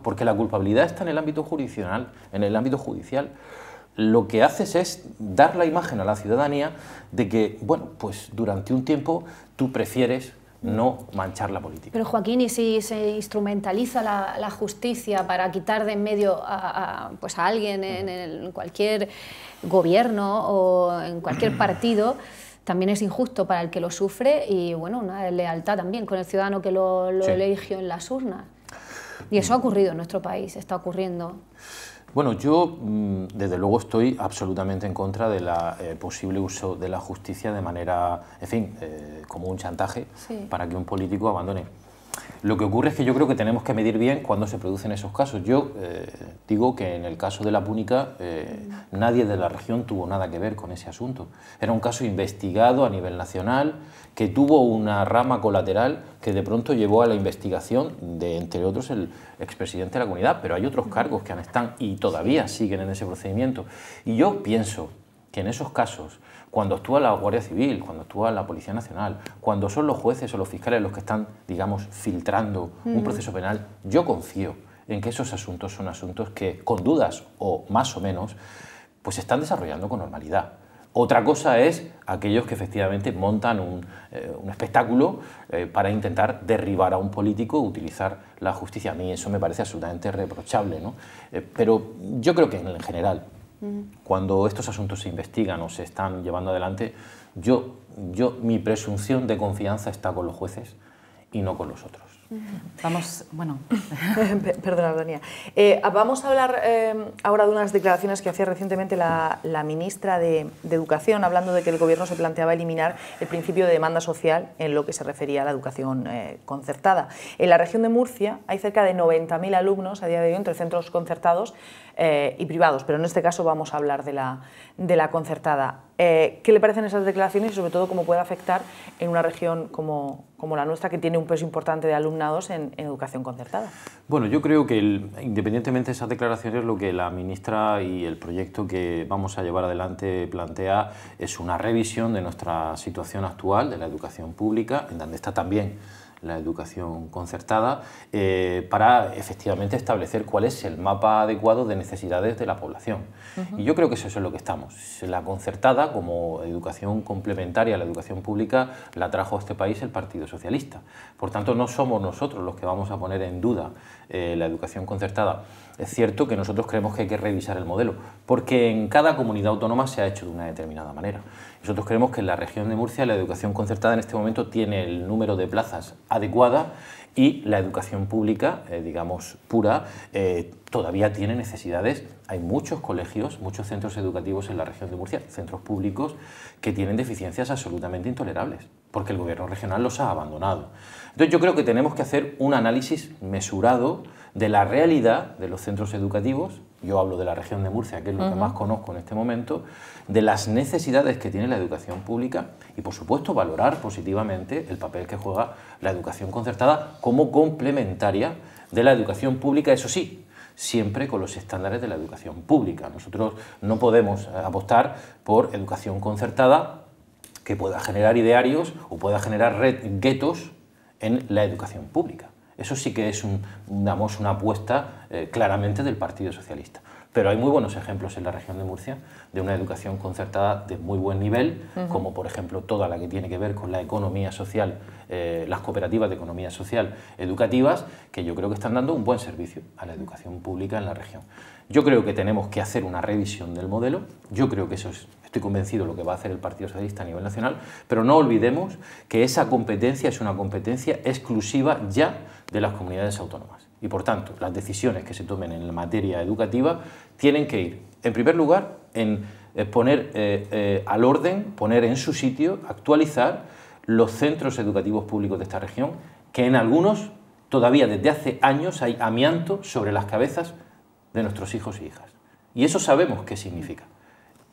porque la culpabilidad está en el ámbito jurisdiccional, en el ámbito judicial. Lo que haces es dar la imagen a la ciudadanía de que, bueno, pues durante un tiempo tú prefieres no manchar la política. Pero Joaquín, ¿y si se instrumentaliza la justicia para quitar de en medio pues a alguien en cualquier gobierno o en cualquier partido? También es injusto para el que lo sufre y bueno, una deslealtad también con el ciudadano que lo eligió en las urnas. Y eso ha ocurrido en nuestro país, está ocurriendo. Bueno, yo desde luego estoy absolutamente en contra del posible uso de la justicia de manera, en fin, como un chantaje para que un político abandone. Lo que ocurre es que yo creo que tenemos que medir bien cuándo se producen esos casos. Yo digo que en el caso de La Púnica nadie de la región tuvo nada que ver con ese asunto. Era un caso investigado a nivel nacional que tuvo una rama colateral que de pronto llevó a la investigación de, entre otros, el expresidente de la comunidad, pero hay otros cargos que están y todavía siguen en ese procedimiento. Y yo pienso que en esos casos, cuando actúa la Guardia Civil, cuando actúa la Policía Nacional, cuando son los jueces o los fiscales los que están, digamos, filtrando un proceso penal, yo confío en que esos asuntos son asuntos que, con dudas o más o menos, pues se están desarrollando con normalidad. Otra cosa es aquellos que efectivamente montan un espectáculo para intentar derribar a un político, utilizar la justicia. A mí eso me parece absolutamente reprochable, ¿no? Pero yo creo que en general, cuando estos asuntos se investigan o se están llevando adelante, mi presunción de confianza está con los jueces y no con los otros. Vamos, bueno... Perdona, Donia. Vamos a hablar ahora de unas declaraciones que hacía recientemente la ministra de Educación, hablando de que el Gobierno se planteaba eliminar el principio de demanda social en lo que se refería a la educación concertada. En la región de Murcia hay cerca de 90.000 alumnos a día de hoy entre centros concertados y privados, pero en este caso vamos a hablar de la concertada. ¿Qué le parecen esas declaraciones y sobre todo cómo puede afectar en una región como la nuestra, que tiene un peso importante de alumnados en educación concertada? Bueno, yo creo que independientemente de esas declaraciones, lo que la ministra y el proyecto que vamos a llevar adelante plantea es una revisión de nuestra situación actual de la educación pública, en donde está también la educación concertada, para efectivamente establecer cuál es el mapa adecuado de necesidades de la población. Y yo creo que eso es lo que estamos. La concertada, como educación complementaria a la educación pública, la trajo a este país el Partido Socialista. Por tanto, no somos nosotros los que vamos a poner en duda la educación concertada. Es cierto que nosotros creemos que hay que revisar el modelo, porque en cada comunidad autónoma se ha hecho de una determinada manera. Nosotros creemos que en la región de Murcia la educación concertada en este momento tiene el número de plazas adecuada y la educación pública, digamos, pura, todavía tiene necesidades. Hay muchos colegios, muchos centros educativos en la región de Murcia, centros públicos, que tienen deficiencias absolutamente intolerables, porque el gobierno regional los ha abandonado. Entonces yo creo que tenemos que hacer un análisis mesurado de la realidad de los centros educativos. Yo hablo de la región de Murcia, que es lo que más conozco en este momento, de las necesidades que tiene la educación pública y, por supuesto, valorar positivamente el papel que juega la educación concertada como complementaria de la educación pública, eso sí, siempre con los estándares de la educación pública. Nosotros no podemos apostar por educación concertada que pueda generar idearios o pueda generar guetos en la educación pública. Eso sí que es una apuesta claramente del Partido Socialista. Pero hay muy buenos ejemplos en la región de Murcia de una educación concertada de muy buen nivel, como por ejemplo toda la que tiene que ver con la economía social, las cooperativas de economía social educativas, que yo creo que están dando un buen servicio a la educación pública en la región. Yo creo que tenemos que hacer una revisión del modelo, yo creo que eso es, estoy convencido, lo que va a hacer el Partido Socialista a nivel nacional, pero no olvidemos que esa competencia es una competencia exclusiva ya de las comunidades autónomas. Y por tanto, las decisiones que se tomen en la materia educativa tienen que ir, en primer lugar, en poner al orden, poner en su sitio, actualizar los centros educativos públicos de esta región, que en algunos todavía desde hace años hay amianto sobre las cabezas de nuestros hijos y hijas. Y eso sabemos qué significa.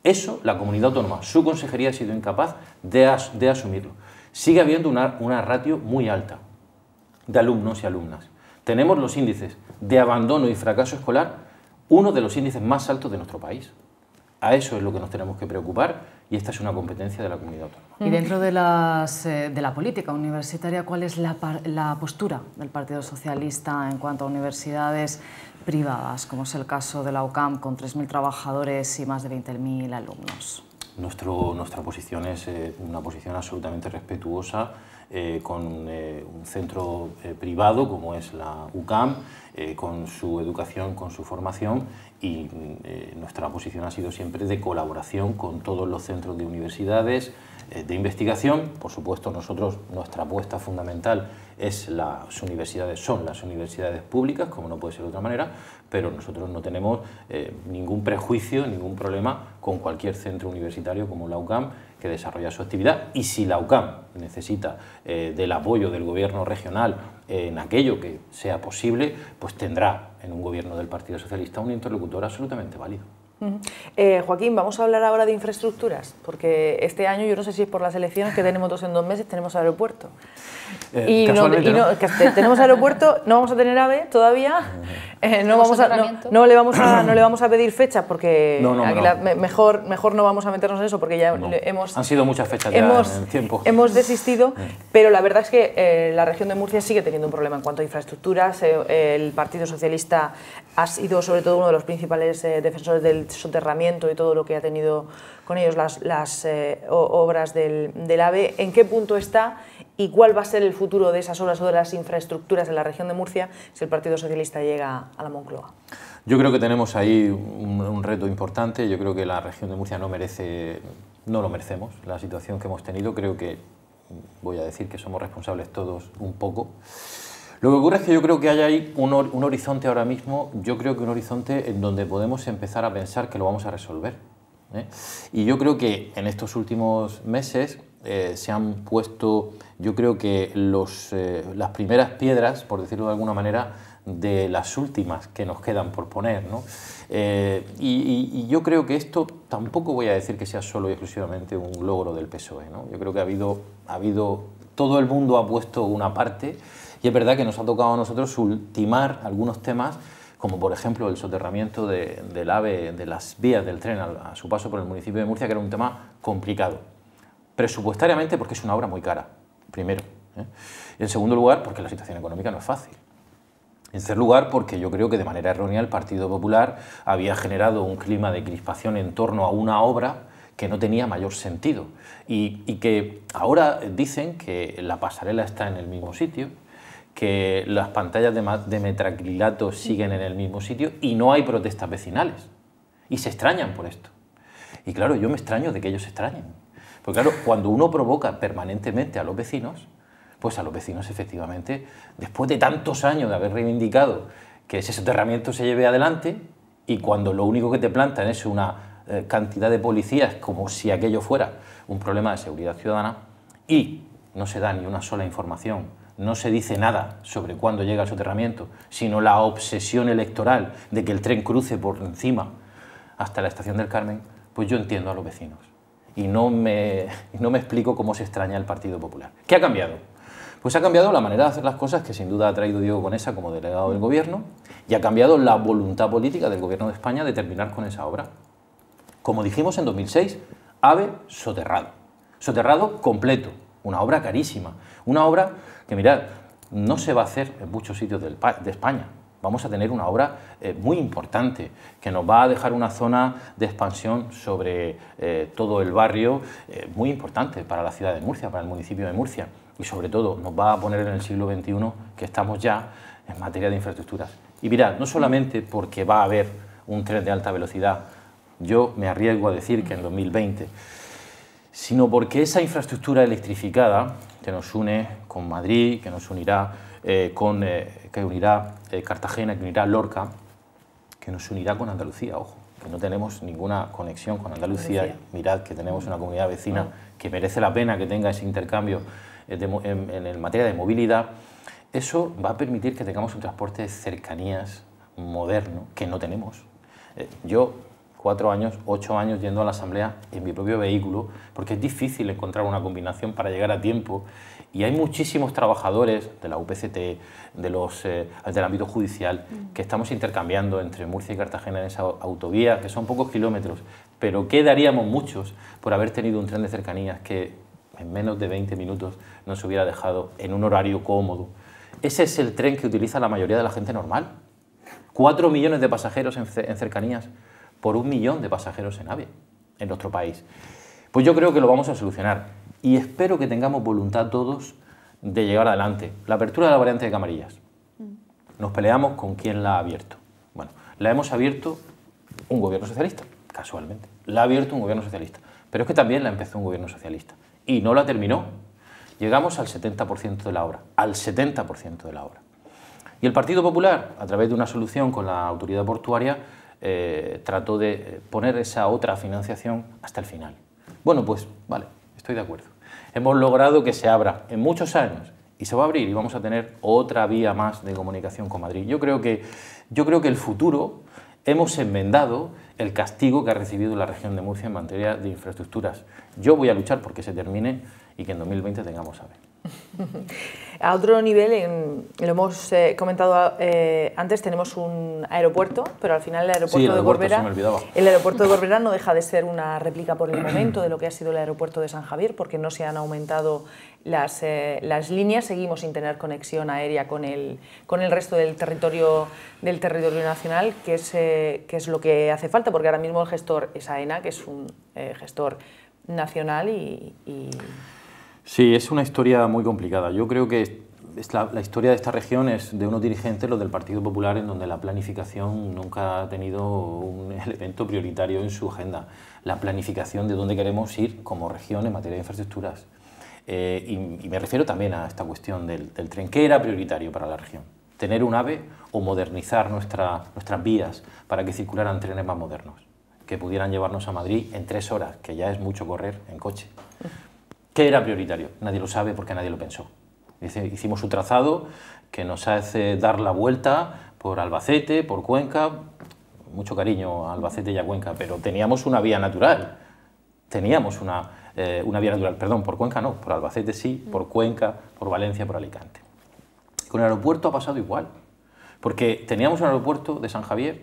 Eso la comunidad autónoma, su consejería ha sido incapaz de asumirlo. Sigue habiendo una ratio muy alta de alumnos y alumnas, tenemos los índices de abandono y fracaso escolar, uno de los índices más altos de nuestro país. A eso es lo que nos tenemos que preocupar y esta es una competencia de la comunidad autónoma. Y dentro de la política universitaria, ¿cuál es la postura del Partido Socialista en cuanto a universidades privadas, como es el caso de la UCAM, con 3.000 trabajadores y más de 20.000 alumnos? Nuestra posición es una posición absolutamente respetuosa con un centro privado como es la UCAM, con su educación, con su formación y nuestra posición ha sido siempre de colaboración con todos los centros de universidades, de investigación. Por supuesto, nuestra apuesta fundamental es son las universidades públicas, como no puede ser de otra manera, pero nosotros no tenemos ningún prejuicio, ningún problema con cualquier centro universitario como la UCAM que desarrolla su actividad y si la UCAM necesita del apoyo del gobierno regional en aquello que sea posible, pues tendrá en un gobierno del Partido Socialista un interlocutor absolutamente válido. Joaquín, vamos a hablar ahora de infraestructuras, porque este año, yo no sé si es por las elecciones que tenemos 2 en 2 meses, tenemos aeropuerto. Tenemos aeropuerto, no vamos a tener AVE todavía, no le vamos a pedir fechas porque mejor no vamos a meternos en eso porque ya han sido muchas fechas ya en el tiempo. Hemos desistido, pero la verdad es que la región de Murcia sigue teniendo un problema en cuanto a infraestructuras. El Partido Socialista ha sido sobre todo uno de los principales defensores del soterramiento y todo lo que ha tenido con ellos las obras del AVE. ¿En qué punto está y cuál va a ser el futuro de esas obras o de las infraestructuras en la región de Murcia si el Partido Socialista llega a la Moncloa? Yo creo que tenemos ahí un reto importante. Yo creo que la región de Murcia no lo merecemos, la situación que hemos tenido. Creo que, voy a decir que somos responsables todos un poco. Lo que ocurre es que yo creo que hay ahí un horizonte ahora mismo, yo creo que un horizonte en donde podemos empezar a pensar que lo vamos a resolver. Y yo creo que en estos últimos meses se han puesto, yo creo que las primeras piedras, por decirlo de alguna manera, de las últimas que nos quedan por poner, ¿no? Y yo creo que esto tampoco voy a decir que sea solo y exclusivamente un logro del PSOE, ¿no? Yo creo que ha habido todo el mundo ha puesto una parte y es verdad que nos ha tocado a nosotros ultimar algunos temas como por ejemplo el soterramiento del AVE, de las vías del tren a su paso por el municipio de Murcia, que era un tema complicado. Presupuestariamente porque es una obra muy cara, primero. Y en segundo lugar porque la situación económica no es fácil. En tercer lugar porque yo creo que de manera errónea el Partido Popular había generado un clima de crispación en torno a una obra que no tenía mayor sentido y que ahora dicen que la pasarela está en el mismo sitio, que las pantallas de metacrilato siguen en el mismo sitio y no hay protestas vecinales. Y se extrañan por esto. Y claro, yo me extraño de que ellos se extrañen. Porque claro, cuando uno provoca permanentemente a los vecinos, pues a los vecinos efectivamente, después de tantos años de haber reivindicado que ese soterramiento se lleve adelante y cuando lo único que te plantan es una cantidad de policías como si aquello fuera un problema de seguridad ciudadana y no se da ni una sola información, no se dice nada sobre cuándo llega el soterramiento, sino la obsesión electoral de que el tren cruce por encima hasta la estación del Carmen, pues yo entiendo a los vecinos y no me explico cómo se extraña el Partido Popular. ¿Qué ha cambiado? Pues ha cambiado la manera de hacer las cosas, que sin duda ha traído Diego Conesa como delegado del Gobierno, y ha cambiado la voluntad política del Gobierno de España de terminar con esa obra. Como dijimos en 2006, AVE soterrado. Soterrado completo, una obra carísima, una obra que, mirad, no se va a hacer en muchos sitios de España. Vamos a tener una obra muy importante que nos va a dejar una zona de expansión sobre todo el barrio muy importante para la ciudad de Murcia, para el municipio de Murcia y sobre todo nos va a poner en el siglo XXI que estamos ya en materia de infraestructuras. Y mirad, no solamente porque va a haber un tren de alta velocidad, yo me arriesgo a decir que en 2020, sino porque esa infraestructura electrificada que nos une con Madrid, que nos unirá que unirá Cartagena, que unirá Lorca, que nos unirá con Andalucía, ojo, que no tenemos ninguna conexión con Andalucía. Mirad que tenemos una comunidad vecina que merece la pena que tenga ese intercambio en materia de movilidad. Eso va a permitir que tengamos un transporte de cercanías moderno que no tenemos. Yo 4 años, 8 años yendo a la asamblea en mi propio vehículo, porque es difícil encontrar una combinación para llegar a tiempo. Y hay muchísimos trabajadores de la UPCT, del ámbito judicial, que estamos intercambiando entre Murcia y Cartagena en esa autovía, que son pocos kilómetros, pero que daríamos muchos por haber tenido un tren de cercanías que en menos de 20 minutos nos hubiera dejado en un horario cómodo. Ese es el tren que utiliza la mayoría de la gente normal. 4 millones de pasajeros en cercanías por 1 millón de pasajeros en AVE en nuestro país. Pues yo creo que lo vamos a solucionar y espero que tengamos voluntad todos de llegar adelante. La apertura de la variante de Camarillas. Nos peleamos con quién la ha abierto. Bueno, la hemos abierto un gobierno socialista, casualmente. La ha abierto un gobierno socialista. Pero es que también la empezó un gobierno socialista. Y no la terminó. Llegamos al 70% de la obra. Al 70% de la obra. Y el Partido Popular, a través de una solución con la autoridad portuaria, trató de poner esa otra financiación hasta el final. Bueno, pues vale, estoy de acuerdo. Hemos logrado que se abra en muchos años y se va a abrir y vamos a tener otra vía más de comunicación con Madrid. Yo creo que el futuro hemos enmendado el castigo que ha recibido la región de Murcia en materia de infraestructuras. Yo voy a luchar porque se termine y que en 2020 tengamos AVE. A otro nivel, lo hemos comentado antes, tenemos un aeropuerto, pero al final el aeropuerto de Gorbera no deja de ser una réplica por el momento de lo que ha sido el aeropuerto de San Javier, porque no se han aumentado las líneas, seguimos sin tener conexión aérea con el resto del territorio nacional, que es lo que hace falta, porque ahora mismo el gestor es AENA, que es un gestor nacional y... Sí, es una historia muy complicada. Yo creo que la historia de esta región es de unos dirigentes, los del Partido Popular, en donde la planificación nunca ha tenido un elemento prioritario en su agenda. La planificación de dónde queremos ir como región en materia de infraestructuras. Y me refiero también a esta cuestión del tren. ¿Qué era prioritario para la región? ¿Tener un AVE o modernizar nuestras vías para que circularan trenes más modernos? Que pudieran llevarnos a Madrid en 3 horas, que ya es mucho correr en coche. ¿Qué era prioritario? Nadie lo sabe porque nadie lo pensó. Hicimos un trazado que nos hace dar la vuelta por Albacete, por Cuenca, mucho cariño a Albacete y a Cuenca, pero teníamos una vía natural. Teníamos una vía natural, perdón, por Cuenca no, por Albacete sí, por Cuenca, por Valencia, por Alicante. Con el aeropuerto ha pasado igual, porque teníamos un aeropuerto de San Javier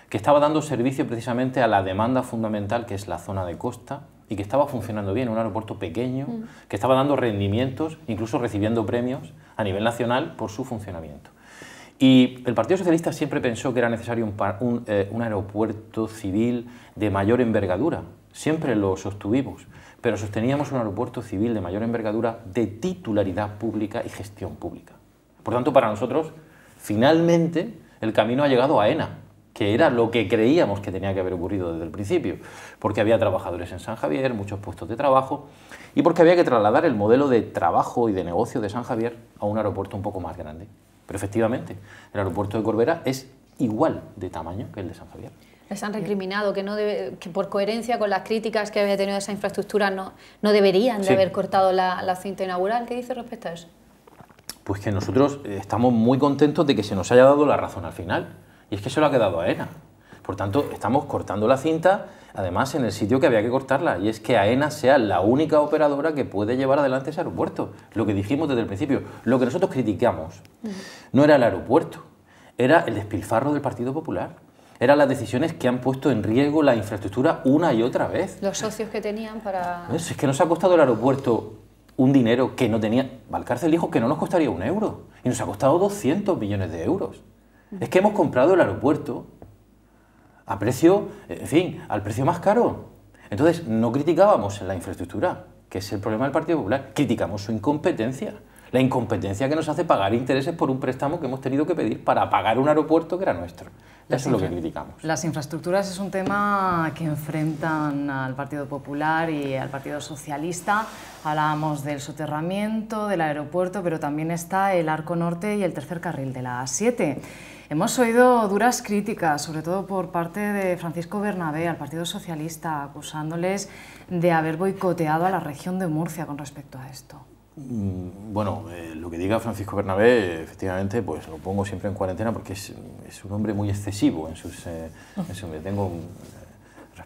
que estaba dando servicio precisamente a la demanda fundamental, que es la zona de costa, y que estaba funcionando bien, un aeropuerto pequeño, que estaba dando rendimientos, incluso recibiendo premios a nivel nacional por su funcionamiento. Y el Partido Socialista siempre pensó que era necesario un aeropuerto civil de mayor envergadura, siempre lo sostuvimos, pero sosteníamos un aeropuerto civil de mayor envergadura de titularidad pública y gestión pública. Por tanto, para nosotros, finalmente, el camino ha llegado a AENA, que era lo que creíamos que tenía que haber ocurrido desde el principio, porque había trabajadores en San Javier, muchos puestos de trabajo, y porque había que trasladar el modelo de trabajo y de negocio de San Javier a un aeropuerto un poco más grande. Pero efectivamente, el aeropuerto de Gorbera es igual de tamaño que el de San Javier. Les han recriminado que por coherencia con las críticas que había tenido esa infraestructura no deberían de haber cortado la cinta inaugural. ¿Qué dice respecto a eso? Pues que nosotros estamos muy contentos de que se nos haya dado la razón al final. Y es que se lo ha quedado a AENA. Por tanto, estamos cortando la cinta, además en el sitio que había que cortarla, y es que AENA sea la única operadora que puede llevar adelante ese aeropuerto. Lo que dijimos desde el principio, lo que nosotros criticamos no era el aeropuerto, era el despilfarro del Partido Popular. Eran las decisiones que han puesto en riesgo la infraestructura una y otra vez. Los socios que tenían para... Es que nos ha costado el aeropuerto un dinero que no tenía... Valcárcel dijo que no nos costaría 1 euro, y nos ha costado 200 millones de euros. Es que hemos comprado el aeropuerto a precio, en fin, al precio más caro. Entonces, no criticábamos la infraestructura, que es el problema del Partido Popular, criticamos su incompetencia. La incompetencia que nos hace pagar intereses por un préstamo que hemos tenido que pedir para pagar un aeropuerto que era nuestro. Eso es lo que criticamos. Las infraestructuras es un tema que enfrentan al Partido Popular y al Partido Socialista. Hablábamos del soterramiento, del aeropuerto, pero también está el Arco Norte y el tercer carril de la A7. Hemos oído duras críticas, sobre todo por parte de Francisco Bernabé, al Partido Socialista, acusándoles de haber boicoteado a la región de Murcia con respecto a esto. Bueno, lo que diga Francisco Bernabé, efectivamente, pues lo pongo siempre en cuarentena porque es un hombre muy excesivo en sus... tengo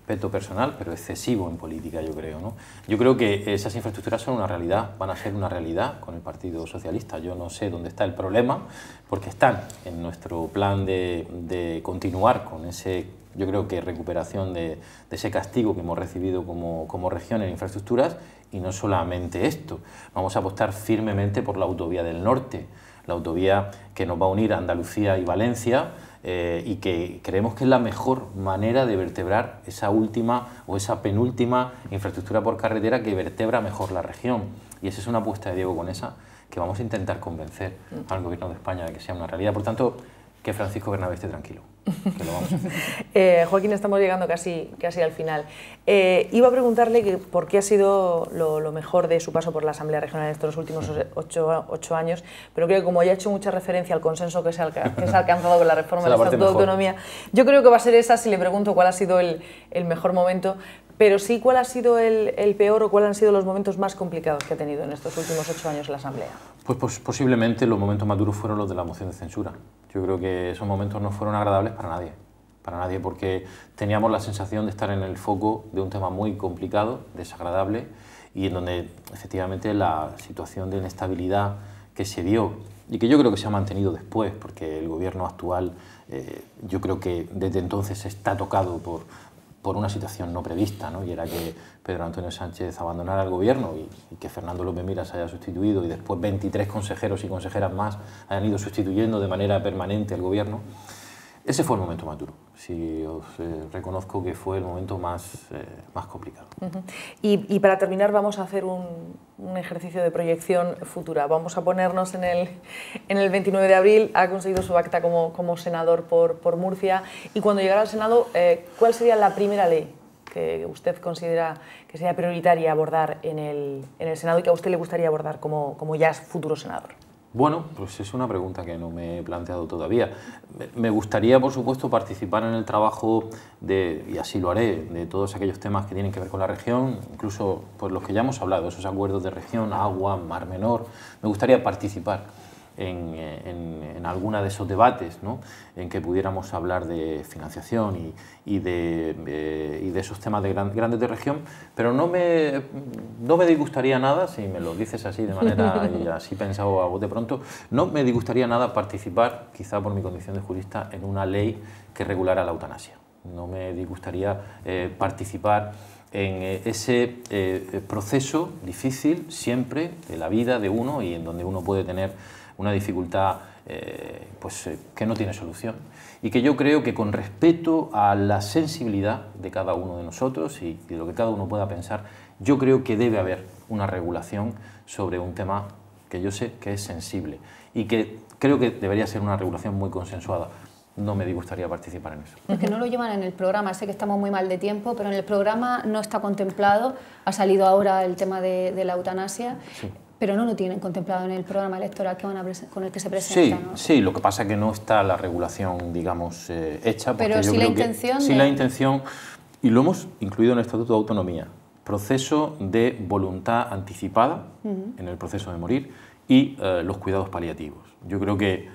respeto personal, pero excesivo en política, yo creo, ¿no? Yo creo que esas infraestructuras son una realidad, van a ser una realidad con el Partido Socialista. Yo no sé dónde está el problema, porque están en nuestro plan de continuar con ese, yo creo que recuperación de ese castigo que hemos recibido como región en infraestructuras, y no solamente esto. Vamos a apostar firmemente por la autovía del norte, la autovía que nos va a unir a Andalucía y Valencia, y que creemos que es la mejor manera de vertebrar esa última o esa penúltima infraestructura por carretera que vertebra mejor la región. Y esa es una apuesta de Diego Conesa que vamos a intentar convencer al Gobierno de España de que sea una realidad. Por tanto, que Francisco Bernabé esté tranquilo, que lo vamos a hacer. Joaquín, estamos llegando casi al final. Iba a preguntarle por qué ha sido lo mejor de su paso por la Asamblea Regional en estos últimos 8 años, pero creo que como ya he hecho mucha referencia al consenso que se ha alcanzado con la reforma del Estatuto de Autonomía, yo creo que va a ser esa si le pregunto cuál ha sido el mejor momento, pero sí cuál ha sido el peor o cuáles han sido los momentos más complicados que ha tenido en estos últimos 8 años la Asamblea. Pues posiblemente los momentos más duros fueron los de la moción de censura. Yo creo que esos momentos no fueron agradables para nadie, porque teníamos la sensación de estar en el foco de un tema muy complicado, desagradable, y en donde efectivamente la situación de inestabilidad que se dio y que yo creo que se ha mantenido después, porque el gobierno actual yo creo que desde entonces está tocado por una situación no prevista, ¿no? Y era que Pedro Antonio Sánchez abandonara el gobierno y que Fernando López Miras haya sustituido, y después 23 consejeros y consejeras más hayan ido sustituyendo de manera permanente al gobierno. Ese fue el momento más duro. Sí, os reconozco que fue el momento más complicado. Y para terminar vamos a hacer un ejercicio de proyección futura. Vamos a ponernos en el 29 de abril, ha conseguido su acta como senador por Murcia, y cuando llegara al Senado, ¿cuál sería la primera ley que usted considera que sea prioritaria abordar en el Senado y que a usted le gustaría abordar como ya futuro senador? Bueno, pues es una pregunta que no me he planteado todavía. Me gustaría, por supuesto, participar en el trabajo y así lo haré, de todos aquellos temas que tienen que ver con la región, incluso pues, los que ya hemos hablado, esos acuerdos de región, agua, Mar Menor. Me gustaría participar en alguna de esos debates, ¿no? En que pudiéramos hablar de financiación y de esos temas grandes de región, pero no me disgustaría nada, si me lo dices así de manera y así pensado a bote pronto, no me disgustaría nada participar, quizá por mi condición de jurista, en una ley que regulara la eutanasia. No me disgustaría participar en ese proceso difícil siempre de la vida de uno y en donde uno puede tener una dificultad que no tiene solución, y que yo creo que con respeto a la sensibilidad de cada uno de nosotros y de lo que cada uno pueda pensar, yo creo que debe haber una regulación sobre un tema que yo sé que es sensible y que creo que debería ser una regulación muy consensuada. No me disgustaría participar en eso. Es que no lo llevan en el programa, sé que estamos muy mal de tiempo, pero en el programa no está contemplado, ha salido ahora el tema de la eutanasia. Sí. Pero no lo tienen contemplado en el programa electoral con el que se presenta, sí, ¿no? Sí, lo que pasa es que no está la regulación, digamos, hecha. Pero yo sí creo la intención. Sí, la intención, y lo hemos incluido en el Estatuto de Autonomía, proceso de voluntad anticipada en el proceso de morir y los cuidados paliativos. Yo creo que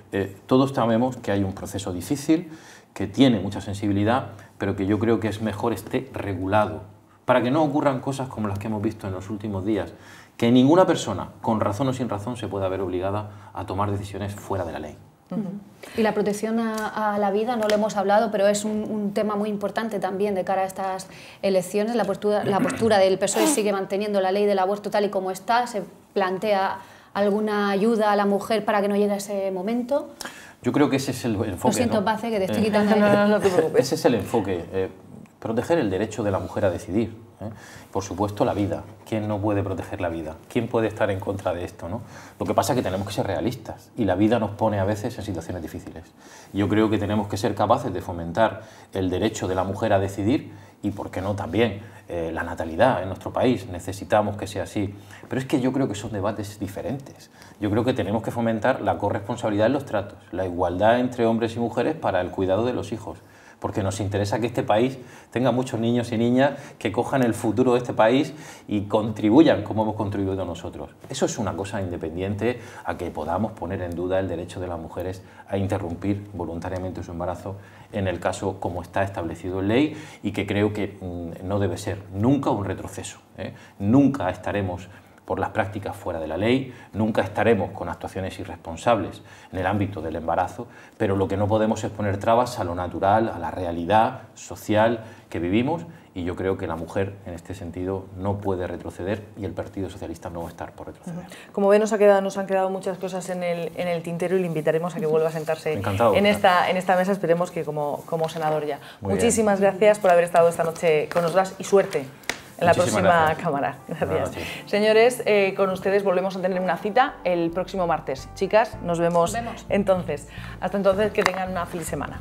todos sabemos que hay un proceso difícil, que tiene mucha sensibilidad, pero que yo creo que es mejor esté regulado, para que no ocurran cosas como las que hemos visto en los últimos días, que ninguna persona, con razón o sin razón, se pueda ver obligada a tomar decisiones fuera de la ley. Y la protección a la vida, no lo hemos hablado, pero es un tema muy importante también de cara a estas elecciones. La postura del PSOE sigue manteniendo la ley del aborto tal y como está. ¿Se plantea alguna ayuda a la mujer para que no llegue a ese momento? Yo creo que ese es el enfoque. Lo siento, ¿no? Pace, que te estoy quitando. No te preocupes. Ese es el enfoque. Proteger el derecho de la mujer a decidir. Por supuesto, la vida. ¿Quién no puede proteger la vida? ¿Quién puede estar en contra de esto, ¿no? Lo que pasa es que tenemos que ser realistas y la vida nos pone a veces en situaciones difíciles. Yo creo que tenemos que ser capaces de fomentar el derecho de la mujer a decidir y, ¿por qué no, también la natalidad en nuestro país? Necesitamos que sea así. Pero es que yo creo que son debates diferentes. Yo creo que tenemos que fomentar la corresponsabilidad en los tratos, la igualdad entre hombres y mujeres para el cuidado de los hijos. porque nos interesa que este país tenga muchos niños y niñas que cojan el futuro de este país y contribuyan como hemos contribuido nosotros. Eso es una cosa independiente a que podamos poner en duda el derecho de las mujeres a interrumpir voluntariamente su embarazo en el caso como está establecido en ley, y que creo que no debe ser nunca un retroceso, ¿eh? Nunca estaremos por las prácticas fuera de la ley, nunca estaremos con actuaciones irresponsables en el ámbito del embarazo, pero lo que no podemos es poner trabas a lo natural, a la realidad social que vivimos, y yo creo que la mujer en este sentido no puede retroceder, y el Partido Socialista no va a estar por retroceder. Como ve, nos han quedado muchas cosas en el tintero, y le invitaremos a que vuelva a sentarse en esta mesa, esperemos que como senador ya. Muchísimas gracias por haber estado esta noche con nosotras, y suerte en la próxima Cámara. Gracias. Señores, con ustedes volvemos a tener una cita el próximo martes. Chicas, nos vemos entonces. Hasta entonces, que tengan una feliz semana.